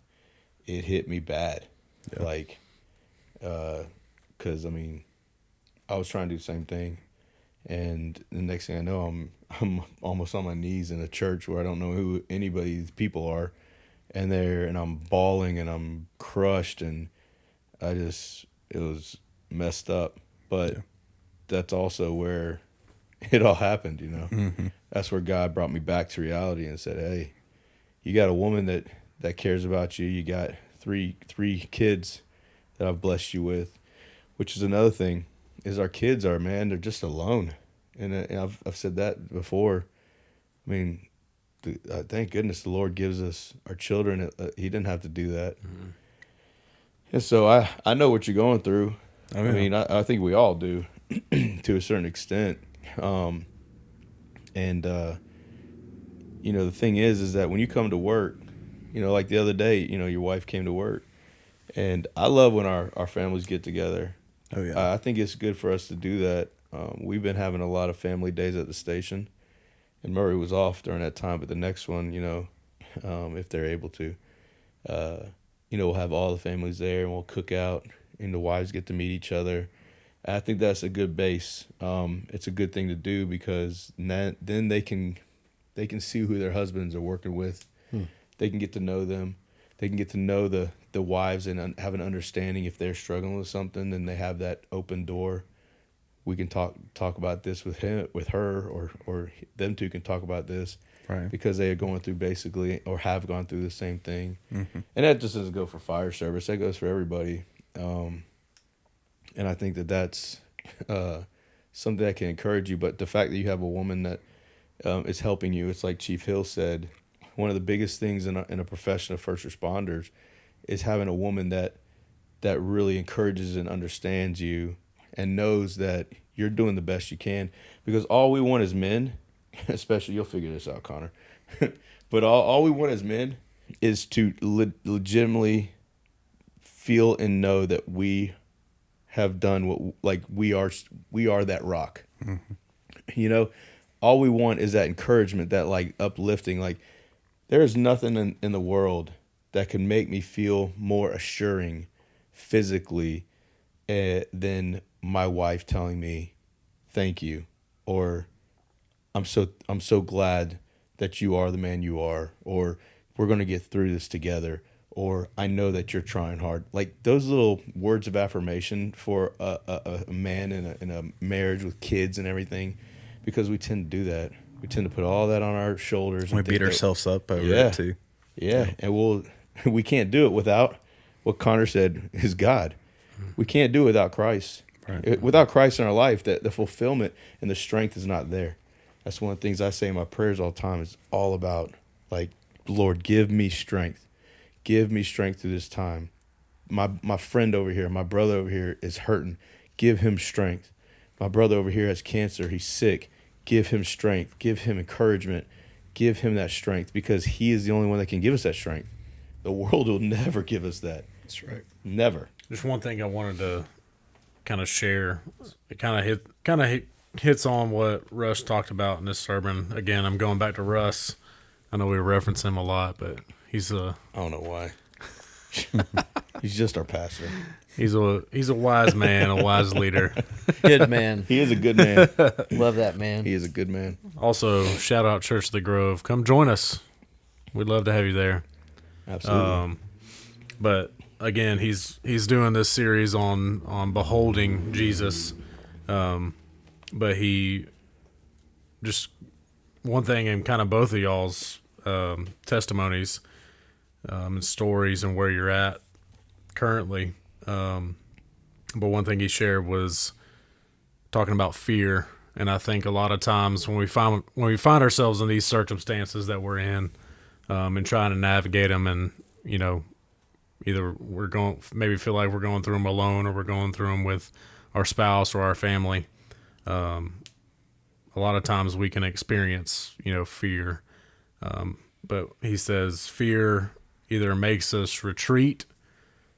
it hit me bad. Yeah. Like, because I mean, I was trying to do the same thing, and the next thing I know, I'm almost on my knees in a church where I don't know who these people are, and I'm bawling and I'm crushed, and it was messed up. But Yeah. that's also where it all happened, you know. Mhm. That's where God brought me back to reality and said, hey, you got a woman that cares about you. You got three kids that I've blessed you with, which is another thing, is our kids are, man, they're just alone. And I've said that before. I mean, thank goodness the Lord gives us our children. He didn't have to do that. Mhm. And so I know what you're going through. Oh, yeah. I mean, I think we all do to a certain extent. You know, the thing is that when you come to work, you know, like the other day, you know, your wife came to work, and I love when our families get together. Oh, yeah. I think it's good for us to do that. We've been having a lot of family days at the station, and Murray was off during that time, but the next one, you know, if they're able to. We'll have all the families there, and we'll cook out, and the wives get to meet each other. I think that's a good base. It's a good thing to do because then they can see who their husbands are working with. They can get to know them. They can get to know the wives and have an understanding if they're struggling with something. Then they have that open door. We can talk about this with her, or them two can talk about this, right? Because they are going through basically or have gone through the same thing. And that just doesn't go for fire service. That goes for everybody. And I think that's something that can encourage you. But the fact that you have a woman that is helping you, it's like Chief Hill said, one of the biggest things in a profession of first responders is having a woman that really encourages and understands you and knows that you're doing the best you can. Because all we want as men, especially, you'll figure this out, Connor, but all we want as men is to legitimately feel and know that we have done what, like, we are that rock. All we want is that encouragement, that like uplifting. Like, there is nothing in the world that can make me feel more assuring physically than my wife telling me thank you, or I'm so glad that you are the man you are, or we're going to get through this together, or I know that you're trying hard. Like, those little words of affirmation for a man in a marriage with kids and everything, because we tend to do that. We tend to put all that on our shoulders. We beat ourselves up over it too. Yeah, and we can't do it without what Connor said is God. We can't do it without Christ. Right. Without Christ in our life, the fulfillment and the strength is not there. That's one of the things I say in my prayers all the time. It's all about, like, Lord, give me strength. Give me strength through this time. My friend over here, my brother over here is hurting. Give him strength. My brother over here has cancer. He's sick. Give him strength. Give him encouragement. Give him that strength, because he is the only one that can give us that strength. The world will never give us that. That's right. Never. Just one thing I wanted to kind of share. It kind of hits on what Russ talked about in this sermon. Again, I'm going back to Russ. I know we reference him a lot, but he's I don't know why. He's just our pastor. He's a wise man, a wise leader. Good man. He is a good man. Love that man. He is a good man. Also, shout out Church of the Grove. Come join us. We'd love to have you there. Absolutely. But again, he's doing this series on beholding Jesus. But he just, one thing in kind of both of y'all's testimonies and stories and where you're at currently. But one thing he shared was talking about fear. And I think a lot of times when we find ourselves in these circumstances that we're in, and trying to navigate them, and either maybe feel like we're going through them alone, or we're going through them with our spouse or our family. A lot of times we can experience fear, but he says fear either makes us retreat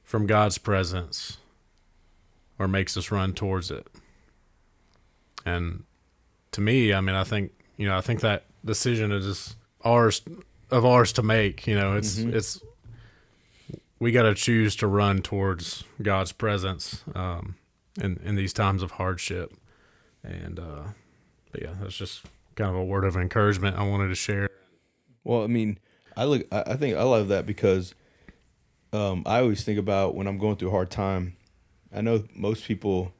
from God's presence or makes us run towards it. And to me, I think that decision is ours to make. It's we got to choose to run towards God's presence in these times of hardship. And but yeah, that's just kind of a word of encouragement I wanted to share. Well, I think I love that, because I always think about when I'm going through a hard time. I know most people,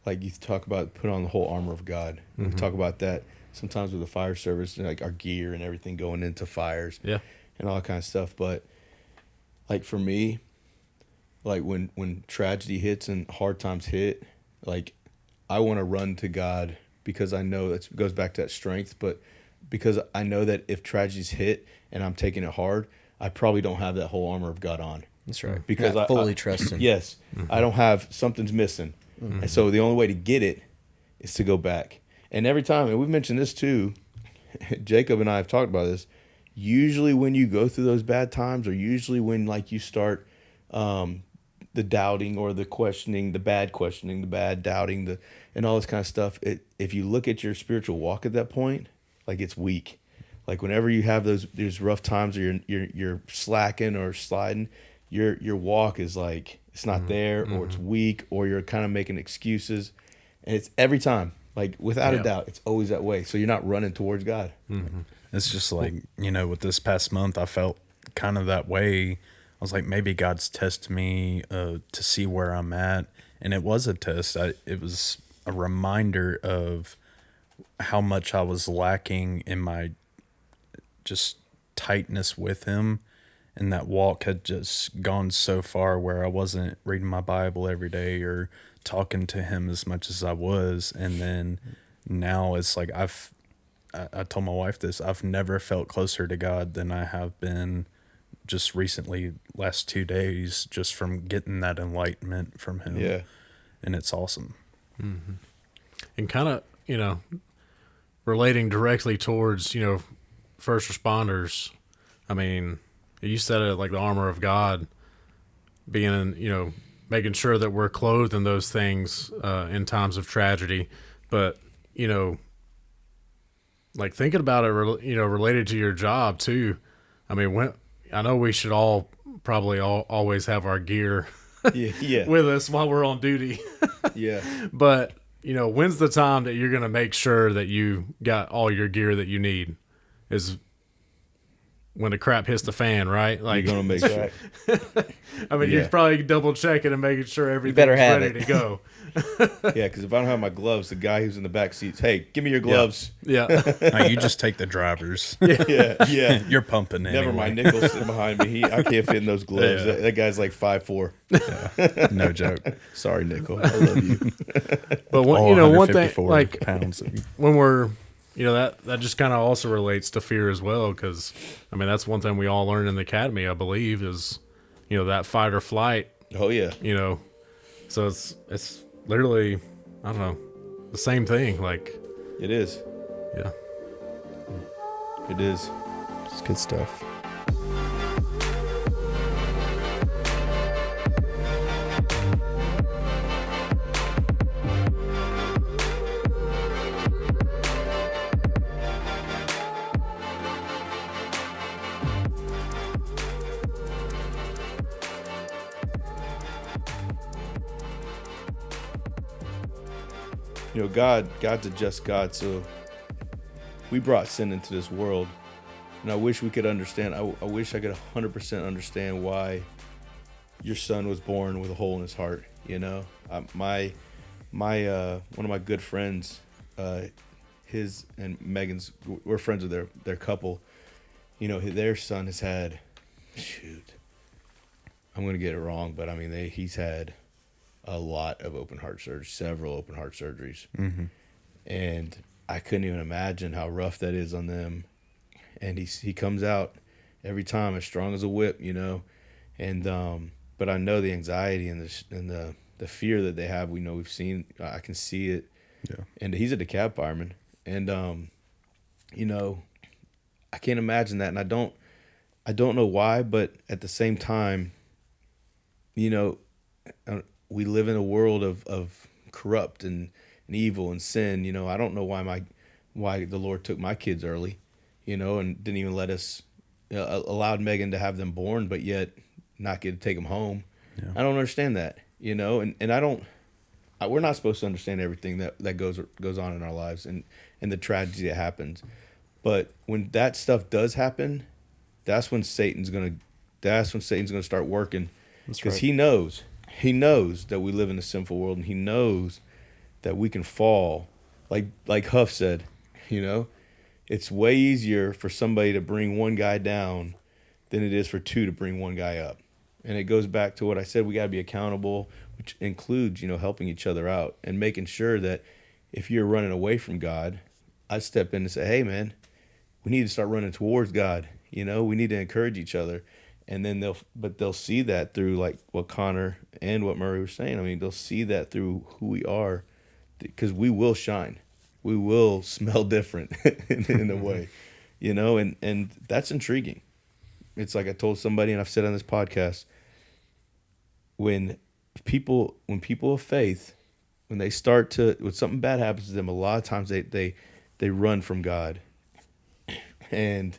like, you talk about put on the whole armor of God. Mm-hmm. We talk about that sometimes with the fire service, like our gear and everything going into fires, and all that kind of stuff. But like for me, like when tragedy hits and hard times hit, like I want to run to God, because I know it goes back to that strength. But because I know that if tragedies hit and I'm taking it hard, I probably don't have that whole armor of God on. That's right. Because I fully trust Him. Yes, I don't have, something's missing, and so the only way to get it is to go back. And every time, and we've mentioned this too, Jacob and I have talked about this. Usually, when you go through those bad times, or usually when like you start the doubting or the questioning, the bad doubting, and all this kind of stuff. If you look at your spiritual walk at that point, like it's weak. Like whenever you have those rough times, or you're slacking or sliding, your walk is like it's not there, or it's weak, or you're kind of making excuses, and it's every time, like without a doubt, it's always that way. So you're not running towards God. It's just like, with this past month, I felt kind of that way. I was like, maybe God's testing me to see where I'm at. And it was a test. It was a reminder of how much I was lacking in my just tightness with him. And that walk had just gone so far where I wasn't reading my Bible every day or talking to him as much as I was. And then now it's like I told my wife this, I've never felt closer to God than I have been just recently, last 2 days, just from getting that enlightenment from him. Yeah. And it's awesome. And kind of, relating directly towards, first responders. I mean, you said it like the armor of God being, making sure that we're clothed in those things in times of tragedy. But, like thinking about it, related to your job too. I mean, I know we should all probably always have our gear with us while we're on duty. Yeah. But, when's the time that you're going to make sure that you got all your gear that you need? Is when the crap hits the fan, right? Like, You're going to make sure. I mean, Yeah. you're probably double checking and making sure everything's better have ready it. to go. Yeah, because if I don't have my gloves, the guy who's in the back seat, hey, give me your gloves. Yeah. No, you just take the drivers. Yeah. You're pumping anyway. Never mind. Nichols sitting behind me. I can't fit in those gloves. Yeah. That guy's like 5'4". No joke. Sorry, Nickel. I love you. But All one thing, 154 like pounds. when we're, that just kind of also relates to fear as well. Because I mean, that's one thing we all learn in the academy, I believe, is that fight or flight. Oh yeah. So it's literally, I don't know, the same thing. Like, It is. yeah. It is. It's good stuff. God's a just God, so we brought sin into this world, and I wish we could understand. I wish I could 100% understand why your son was born with a hole in his heart. My one of my good friends, his and Megan's, we're friends with their couple. Their son has had, I'm gonna get it wrong, but I mean he's had a lot of open heart surgeries, several open heart surgeries. Mm-hmm. And I couldn't even imagine how rough that is on them. And he comes out every time as strong as a whip, and but I know the anxiety and the fear that they have. We've seen, I can see it. Yeah. And he's a DeKalb fireman, and I can't imagine that, and I don't know why, but at the same time, we live in a world of corrupt and evil and sin. I don't know why the Lord took my kids early, and didn't even let us, allowed Megan to have them born, but yet not get to take them home. Yeah. I don't understand that, and we're not supposed to understand everything that goes on in our lives and the tragedy that happens. But when that stuff does happen, that's when Satan's gonna start working, because he knows that we live in a sinful world, and he knows that we can fall. Like Huff said, it's way easier for somebody to bring one guy down than it is for two to bring one guy up. And it goes back to what I said, we got to be accountable, which includes, helping each other out and making sure that if you're running away from God, I step in and say, hey man, we need to start running towards God. We need to encourage each other. And then they'll see that through, like what Connor and what Murray were saying. I mean, they'll see that through who we are, because we will shine. We will smell different in a way, and that's intriguing. It's like I told somebody, and I've said on this podcast, when people of faith, when something bad happens to them, a lot of times they run from God. And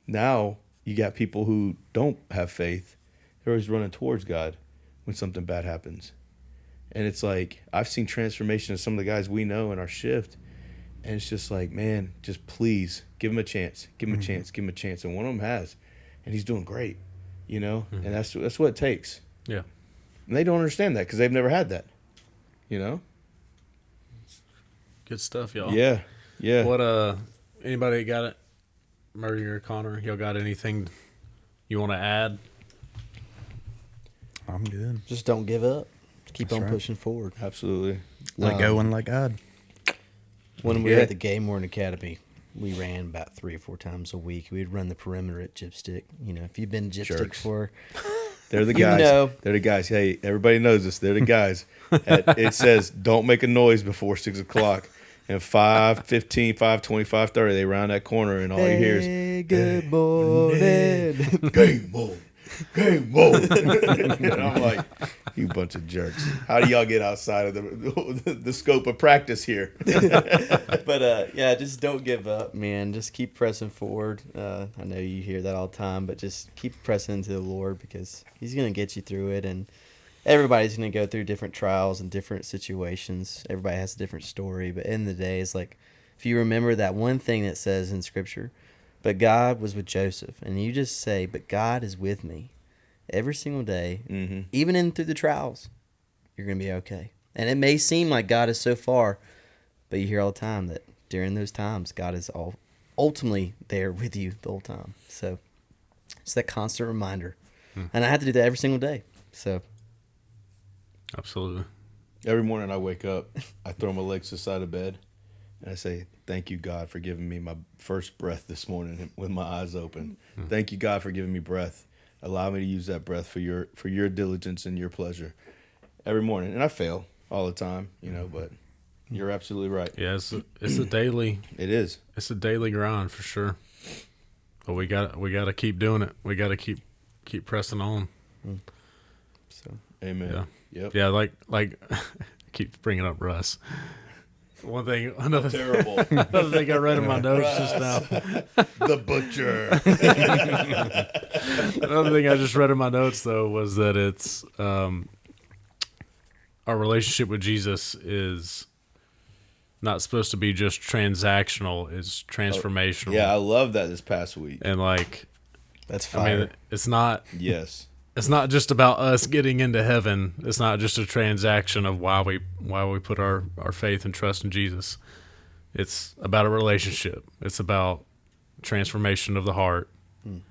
now you got people who don't have faith. They're always running towards God when something bad happens. And it's like, I've seen transformation of some of the guys we know in our shift. And it's just like, man, just please give him a chance. Give him a chance. Give him a chance. And one of them has. And he's doing great, you know? And that's what it takes. Yeah. And they don't understand that because they've never had that, you know? Good stuff, y'all. Yeah. Yeah. What, anybody got it? Murray or Connor, y'all got anything you want to add? I'm good. Just don't give up. Keep That's on right. pushing forward. Absolutely. Let go and let God. When we were Yeah. at the Game Warden Academy, we ran about 3 or 4 times a week. We'd run the perimeter at Gypstick. You know, if you've been to Gypstick Jerks. before, They're the You guys. know. They're the guys. Hey, everybody knows this. They're the guys. It says, don't make a noise before 6 o'clock. And 5:15, 5:20, 5:30, they round that corner, and all you hear is, hey, good morning. game on. Game on. And I'm like, you bunch of jerks. How do y'all get outside of the scope of practice here? But yeah, just don't give up, man. Just keep pressing forward. I know you hear that all the time, but just keep pressing into the Lord because He's going to get you through it. And everybody's going to go through different trials and different situations. Everybody has a different story. But in the day, it's like if you remember that one thing that says in Scripture, but God was with Joseph, and you just say, but God is with me every single day, even in through the trials, you're going to be okay. And it may seem like God is so far, but you hear all the time that during those times, God is ultimately there with you the whole time. So it's that constant reminder. And I have to do that every single day. So Absolutely. Every morning I wake up, I throw my legs to the side of bed, and I say, thank you, God, for giving me my first breath this morning with my eyes open. Thank you, God, for giving me breath. Allow me to use that breath for your diligence and your pleasure every morning. And I fail all the time, you know, but you're absolutely right. Yeah, it's a daily. It is. It's a daily grind for sure. But we got to keep doing it. We got to keep pressing on. so Amen. Yeah. Yep. Yeah, like keep bringing up Russ. Another Terrible. thing I read in my notes just now. The butcher. Another thing I just read in my notes though was that it's our relationship with Jesus is not supposed to be just transactional; it's transformational. Yeah, I love that this past week. And like, that's fire. I mean, it's not just about us getting into heaven. It's not just a transaction of why we put our faith and trust in Jesus. It's about a relationship. It's about transformation of the heart. And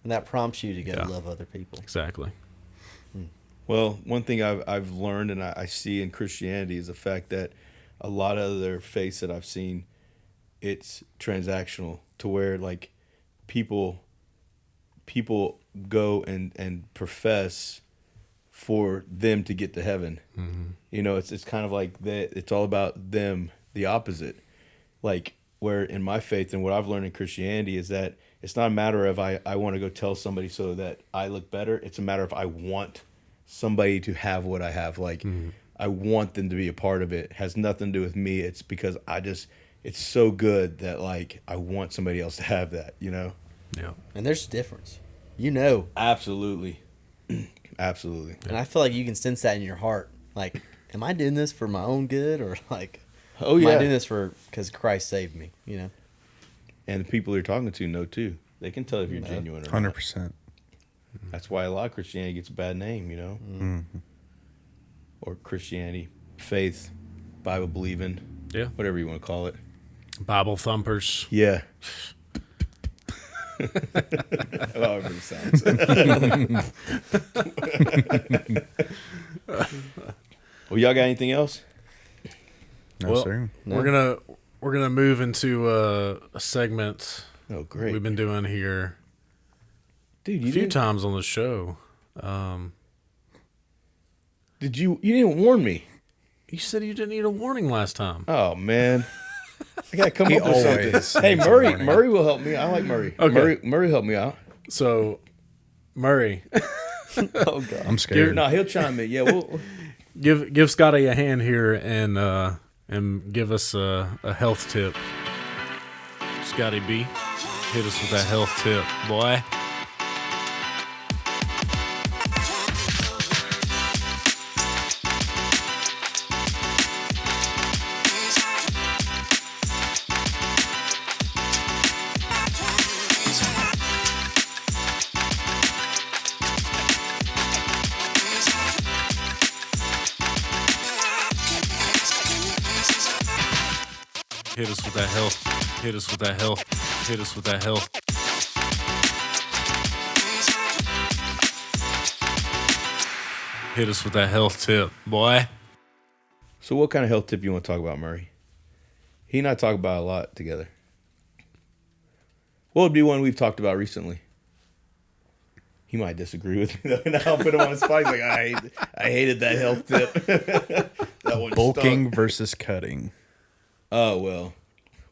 that prompts you to go love other people. Exactly. Well, one thing I've learned and I see in Christianity is the fact that a lot of other faiths that I've seen, it's transactional to where like people go and profess for them to get to heaven. You know, it's kind of like that. It's all about them. The opposite, like where in my faith and what I've learned in Christianity is that it's not a matter of I want to go tell somebody so that I look better. It's a matter of I want somebody to have what I have. Like I want them to be a part of it. It has nothing to do with me. It's because it's so good that like I want somebody else to have that, you know? Yeah. And there's a difference. You know. Absolutely. Absolutely. And I feel like you can sense that in your heart. Like, am I doing this for my own good or like, Oh, am yeah. I doing this because Christ saved me, you know? And the people you're talking to know too. They can tell if you're genuine or not. 100%. That's why a lot of Christianity gets a bad name, you know? Or Christianity, faith, Bible believing, whatever you want to call it. Bible thumpers. Yeah. However it sounds. Well, y'all got anything else? No, sir. We're gonna move into a segment Oh, great. we've been doing here Dude, a few times on the show. You didn't warn me. You said you didn't need a warning last time. Oh, man. I got to come He up with always something. Hey, needs a Murray. warning. Murray will help me. I like Murray. Okay. Murray helped me out. So, Murray, Oh, God. I'm scared. No, he'll chime in. Yeah, we'll give Scotty a hand here and give us a health tip. Scotty B. Hit us with that health tip, boy. Hit us with that health. Hit us with that health. Hit us with that health. Hit us with that health tip, boy. So what kind of health tip you want to talk about, Murray? He and I talk about it a lot together. What would be one we've talked about recently? He might disagree with me, though. Now I'll put him on the spot. He's like, I hated that health tip. That one Bulking stunk. versus cutting. Oh, well,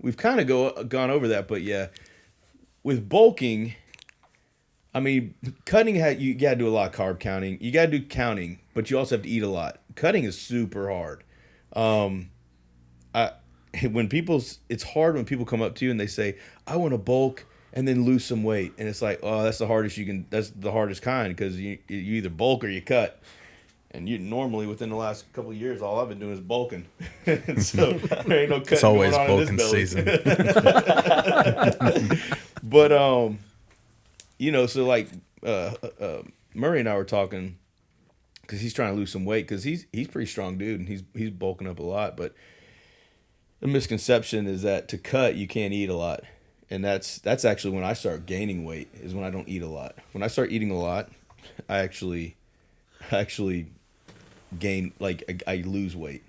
we've kind of gone over that, but yeah, with bulking, I mean, cutting, you got to do a lot of carb counting. You got to do counting, but you also have to eat a lot. Cutting is super hard. It's hard when people come up to you and they say, I want to bulk and then lose some weight. And it's like, oh, that's the hardest kind, because you either bulk or you cut. And you normally, within the last couple of years, all I've been doing is bulking. So there ain't no cutting. It's always going on bulking in this season. But so like Murray and I were talking, because he's trying to lose some weight, because he's pretty strong dude and he's bulking up a lot. But the misconception is that to cut you can't eat a lot, and that's actually when I start gaining weight, is when I don't eat a lot. When I start eating a lot, I actually gain, like I lose weight.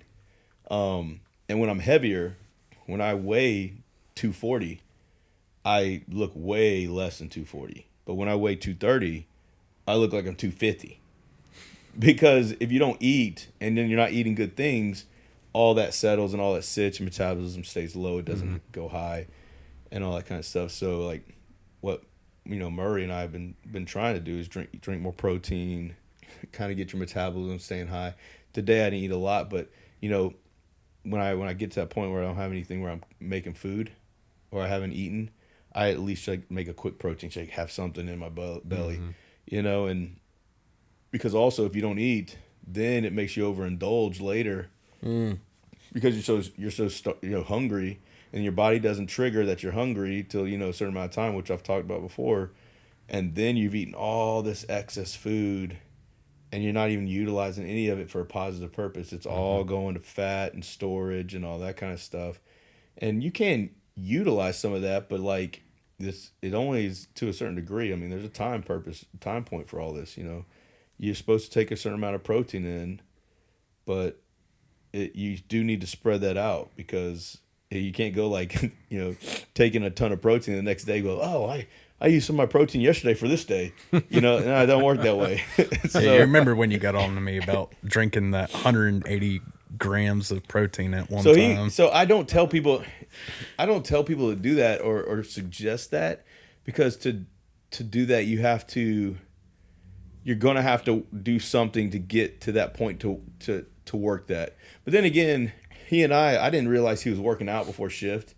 And when I'm heavier, when I weigh 240, I look way less than 240. But when I weigh 230, I look like I'm 250. Because if you don't eat and then you're not eating good things, all that settles and all that sits, your metabolism stays low, it doesn't go high and all that kind of stuff. So like what Murray and I have been trying to do is drink more protein, kind of get your metabolism staying high. Today I didn't eat a lot, but when I get to that point where I don't have anything where I'm making food or I haven't eaten, I at least make a quick protein shake, have something in my belly, and because also if you don't eat, then it makes you overindulge later because you're so hungry, and your body doesn't trigger that you're hungry till a certain amount of time, which I've talked about before, and then you've eaten all this excess food and you're not even utilizing any of it for a positive purpose. It's all going to fat and storage and all that kind of stuff. And you can utilize some of that, but like this, it only is to a certain degree. I mean, there's a time point for all this, You're supposed to take a certain amount of protein in, but you do need to spread that out, because you can't go like, taking a ton of protein the next day go, oh, I used some of my protein yesterday for this day, and it don't work that way. So, yeah, you remember when you got on to me about drinking that 180 grams of protein at one time. So I don't tell people to do that or suggest that, because to do that you're gonna have to do something to get to that point to work that. But then again, he and I didn't realize he was working out before shift.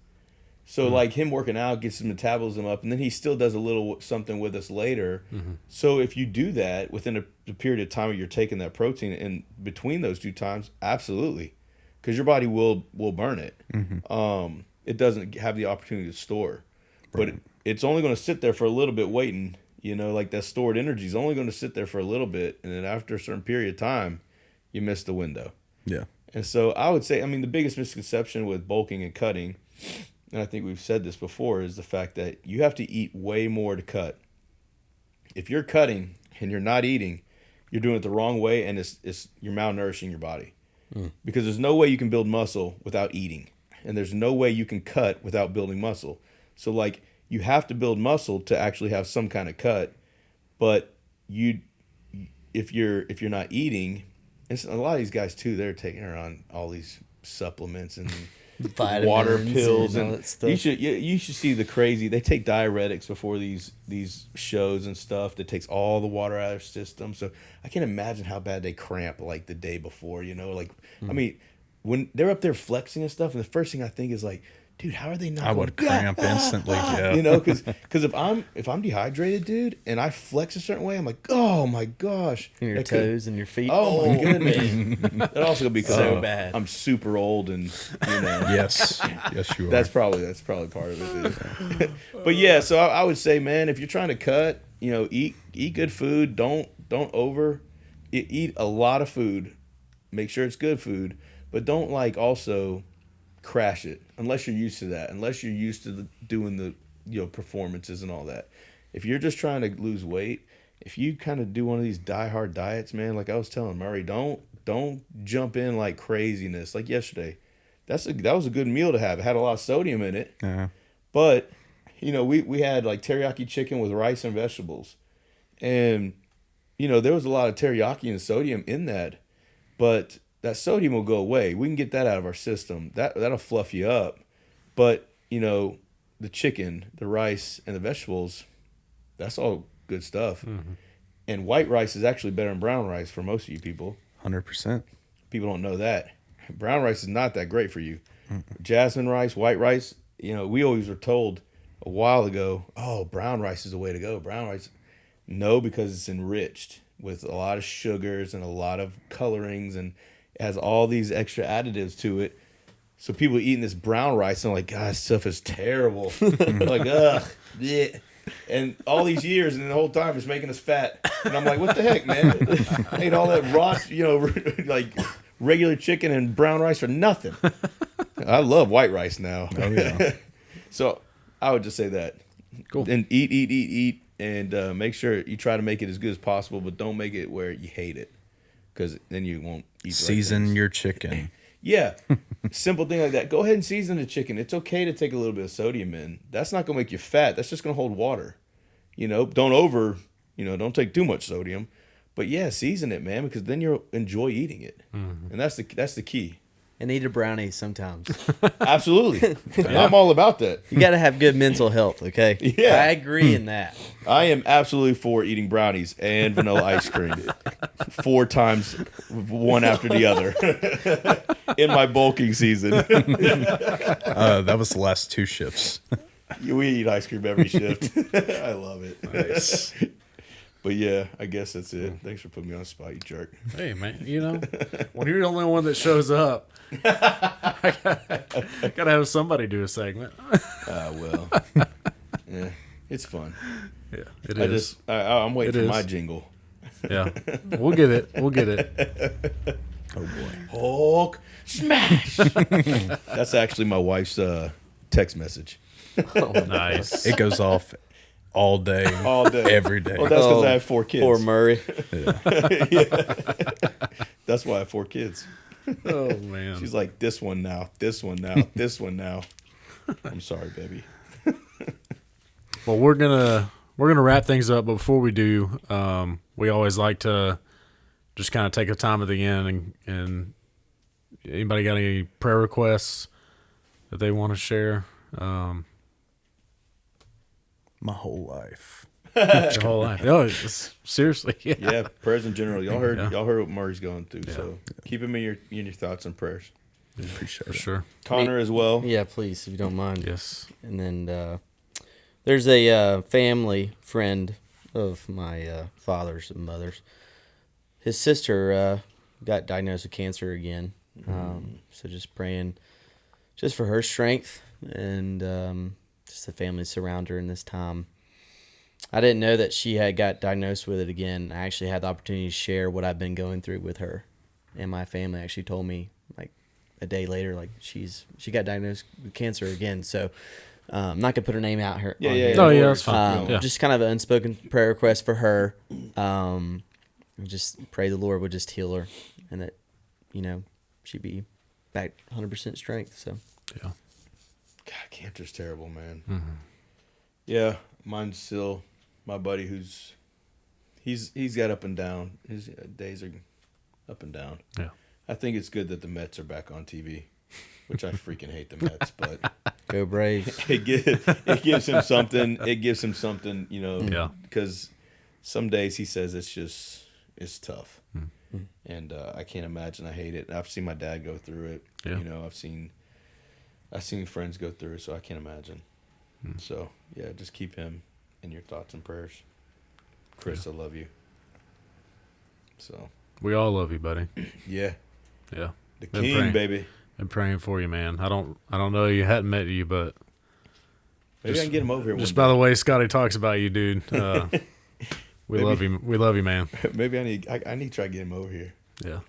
So like him working out gets his metabolism up, and then he still does a little something with us later. So if you do that within the period of time where you're taking that protein in between those two times, absolutely, because your body will burn it. It doesn't have the opportunity to store, but it's only going to sit there for a little bit waiting. Like that stored energy is only going to sit there for a little bit, and then after a certain period of time, you miss the window. Yeah. And so I would say, the biggest misconception with bulking and cutting, and I think we've said this before, is the fact that you have to eat way more to cut. If you're cutting and you're not eating, you're doing it the wrong way, and you're malnourishing your body. Because there's no way you can build muscle without eating, and there's no way you can cut without building muscle. So like you have to build muscle to actually have some kind of cut, but if you're not eating, and a lot of these guys too, they're taking around all these supplements and water pills and all that stuff. You should see the crazy. They take diuretics before these shows and stuff that takes all the water out of their system. So I can't imagine how bad they cramp like the day before. I mean, when they're up there flexing and stuff, and the first thing I think is like, dude, how are they not? I would cramp instantly. Yeah. You know, because if I'm dehydrated, dude, and I flex a certain way, I'm like, oh my gosh, And your That could- toes and your feet. Oh my goodness. That also could be because So bad. I'm super old and you know. Yes. Yes, you are. That's probably part of it. Dude. But yeah, so I would say, man, if you're trying to cut, you know, eat good food. Don't eat a lot of food. Make sure it's good food, but don't like also crash it unless you're used to that. Unless you're used to doing the performances and all that. If you're just trying to lose weight, if you kind of do one of these die-hard diets, man, like I was telling Murray, don't jump in like craziness. Like yesterday, that was a good meal to have. It had a lot of sodium in it, but you know we had like teriyaki chicken with rice and vegetables, and you know there was a lot of teriyaki and sodium in that, but that sodium will go away. We can get that out of our system. That'll fluff you up, but you know the chicken, the rice, and the vegetables, that's all good stuff. Mm-hmm. And white rice is actually better than brown rice for most of you people. 100%. People don't know that. Brown rice is not that great for you. Mm-hmm. Jasmine rice, white rice, you know, we always were told a while ago, oh, brown rice is the way to go. Brown rice. No, because it's enriched with a lot of sugars and a lot of colorings, and it has all these extra additives to it. So people eating this brown rice and like, God, this stuff is terrible. Like, ugh, yeah. And all these years, and the whole time it's making us fat. And I'm like, what the heck, man? I ate all that raw, you know, like regular chicken and brown rice for nothing. I love white rice now. Oh, yeah. So I would just say that. Cool. And eat, and make sure you try to make it as good as possible, but don't make it where you hate it, because then you won't eat. Season your chicken. Yeah, simple thing like that. Go ahead and season the chicken. It's okay to take a little bit of sodium in. That's not gonna make you fat. That's just gonna hold water. You know, don't take too much sodium. But yeah, season it, man, because then you'll enjoy eating it, and that's the key. And eat a brownie sometimes. Absolutely, I'm all about that. You got to have good mental health, okay? Yeah. I agree in that. I am absolutely for eating brownies and vanilla ice cream 4 times, one after the other, in my bulking season. That was the last 2 shifts. We eat ice cream every shift. I love it. Nice. But yeah, I guess that's it. Thanks for putting me on the spot, you jerk. Hey, man, you know, when you're the only one that shows up, I gotta have somebody do a segment. Well, yeah, it's fun. Yeah, it is. I'm waiting It for is. my jingle. Yeah, we'll get it. Oh boy, Hulk smash! That's actually my wife's text message. Nice. It goes off all day. All day. Every day. Well, that's because I have 4 kids. Poor Murray. Yeah. That's why I have 4 kids. Oh man. She's like, this one now, this one now, this one now. I'm sorry, baby. Well, we're gonna wrap things up, but before we do, we always like to just kind of take a time at the end and anybody got any prayer requests that they want to share? My whole life. Your whole life. Oh, seriously. Yeah. Yeah, prayers in general. Y'all heard Yeah. y'all heard what Murray's going through. So keep him in your thoughts and prayers. Appreciate For it. sure. Connor as well. Yeah, please, if you don't mind. Yes. And then there's a family friend of my father's and mother's. His sister got diagnosed with cancer again. So just praying just for her strength and just the family surround her in this time. I didn't know that she had got diagnosed with it again. I actually had the opportunity to share what I've been going through with her. And my family actually told me like a day later, like she got diagnosed with cancer again. So I'm not gonna put her name out here. Yeah, on yeah, here. yeah. Oh, yeah, that's fine. Yeah. Just kind of an unspoken prayer request for her. Just pray the Lord would just heal her and that, she'd be back 100% strength. So Yeah. God, cancer's terrible, man. Mm-hmm. Yeah, mine's still my buddy he's got up and down. His days are up and down. Yeah. I think it's good that the Mets are back on TV, which I freaking hate the Mets, but go Braves. it gives him something. It gives him something, Yeah. because some days he says it's tough. And I can't imagine. I hate it. I've seen my dad go through it. Yeah. I've seen I've seen friends go through it, so I can't imagine. So, yeah, just keep him in your thoughts and prayers. Chris, I love you. So We all love you, buddy. yeah, Yeah. the Been king, praying. baby. Been praying for you, man. I don't know you, hadn't met you, but Maybe I can get him over here. just one by day. the way Scotty talks about you, dude. We Maybe. love you. We love you, man. Maybe I need to try to get him over here. Yeah.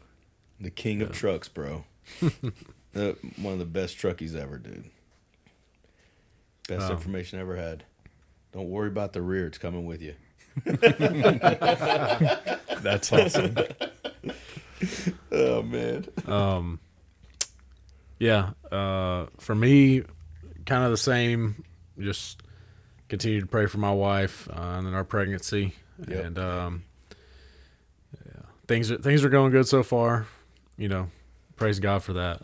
The king of trucks, bro. One of the best truckies ever, dude. Best information ever had. Don't worry about the rear; it's coming with you. That's awesome. Oh man. Yeah. For me, kind of the same. Just continue to pray for my wife and then our pregnancy, Yep. and yeah, things are going good so far. You know, praise God for that.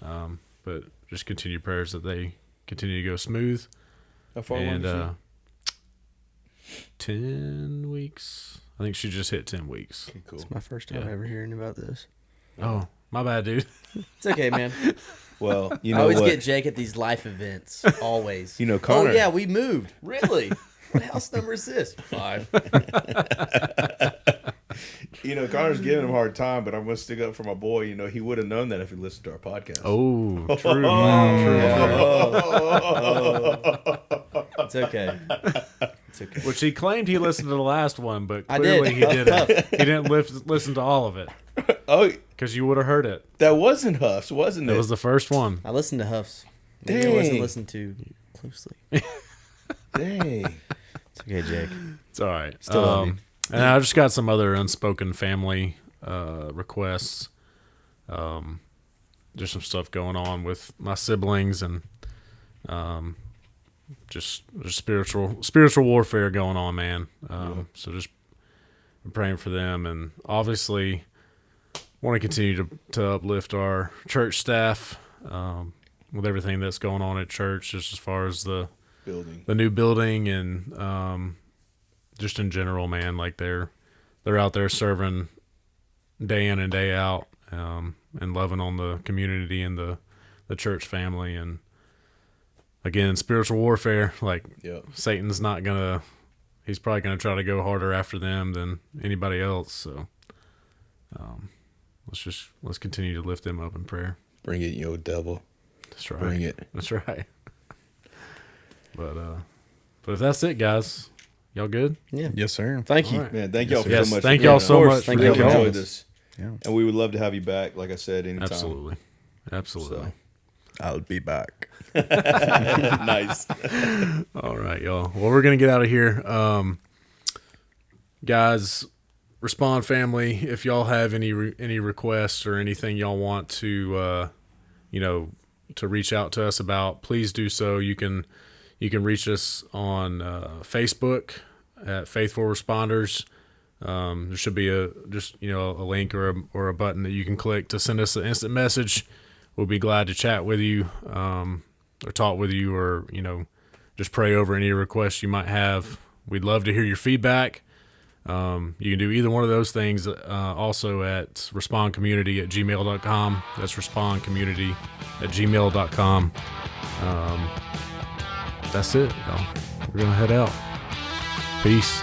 But just continue prayers that they continue to go smooth. How far along is And 10 weeks. I think she just hit 10 weeks. she? Okay, cool. It's my first time Yeah. ever hearing about this. Oh, my bad, dude. It's okay, man. Well, you I know always what? get Jake at these life events. Always. You know, Connor. Oh yeah, we moved. Really? What house number is this? 5. You know, Connor's giving him a hard time, but I'm gonna stick up for my boy. You know, he would have known that if he listened to our podcast. Oh, true. True. It's okay. It's okay. Which he claimed he listened to the last one, but I clearly did. he didn't. He didn't listen to all of it Oh, because you would have heard it. that wasn't Huff's, wasn't it? It was the first one. I listened to Huff's. Maybe I wasn't Dang. listening to closely. Dang. It's okay, Jake. It's all right. Still love you. And I just got some other unspoken family requests. Just some stuff going on with my siblings and just spiritual warfare going on, man. So just praying for them, and obviously want to continue to uplift our church staff with everything that's going on at church, just as far as the new building and just in general, man. Like they're out there serving day in and day out, and loving on the community and the church family. And again, spiritual warfare, like Yep. Satan's not gonna, he's probably gonna try to go harder after them than anybody else. So let's continue to lift them up in prayer. Bring it, you old devil. That's right. Bring it. That's right. But if that's it, guys, y'all good? Yeah. Yes, sir. Thank you. All right. Man, thank y'all Yes, so much. thank for y'all being so on. much. Thank We you really for having enjoyed us. this. Yeah. And we would love to have you back, like I said, anytime. Absolutely. So, I'll be back. nice. All right, y'all. Well, we're gonna get out of here, guys. Respond family. If y'all have any requests or anything y'all want to, to reach out to us about, please do so. You can reach us on Facebook at Faithful Responders. There should be a link or a button that you can click to send us an instant message. We'll be glad to chat with you, or talk with you, or just pray over any requests you might have. We'd love to hear your feedback. You can do either one of those things also at respondcommunity@gmail.com. That's respondcommunity@gmail.com. That's it, y'all. We're going to head out. Peace.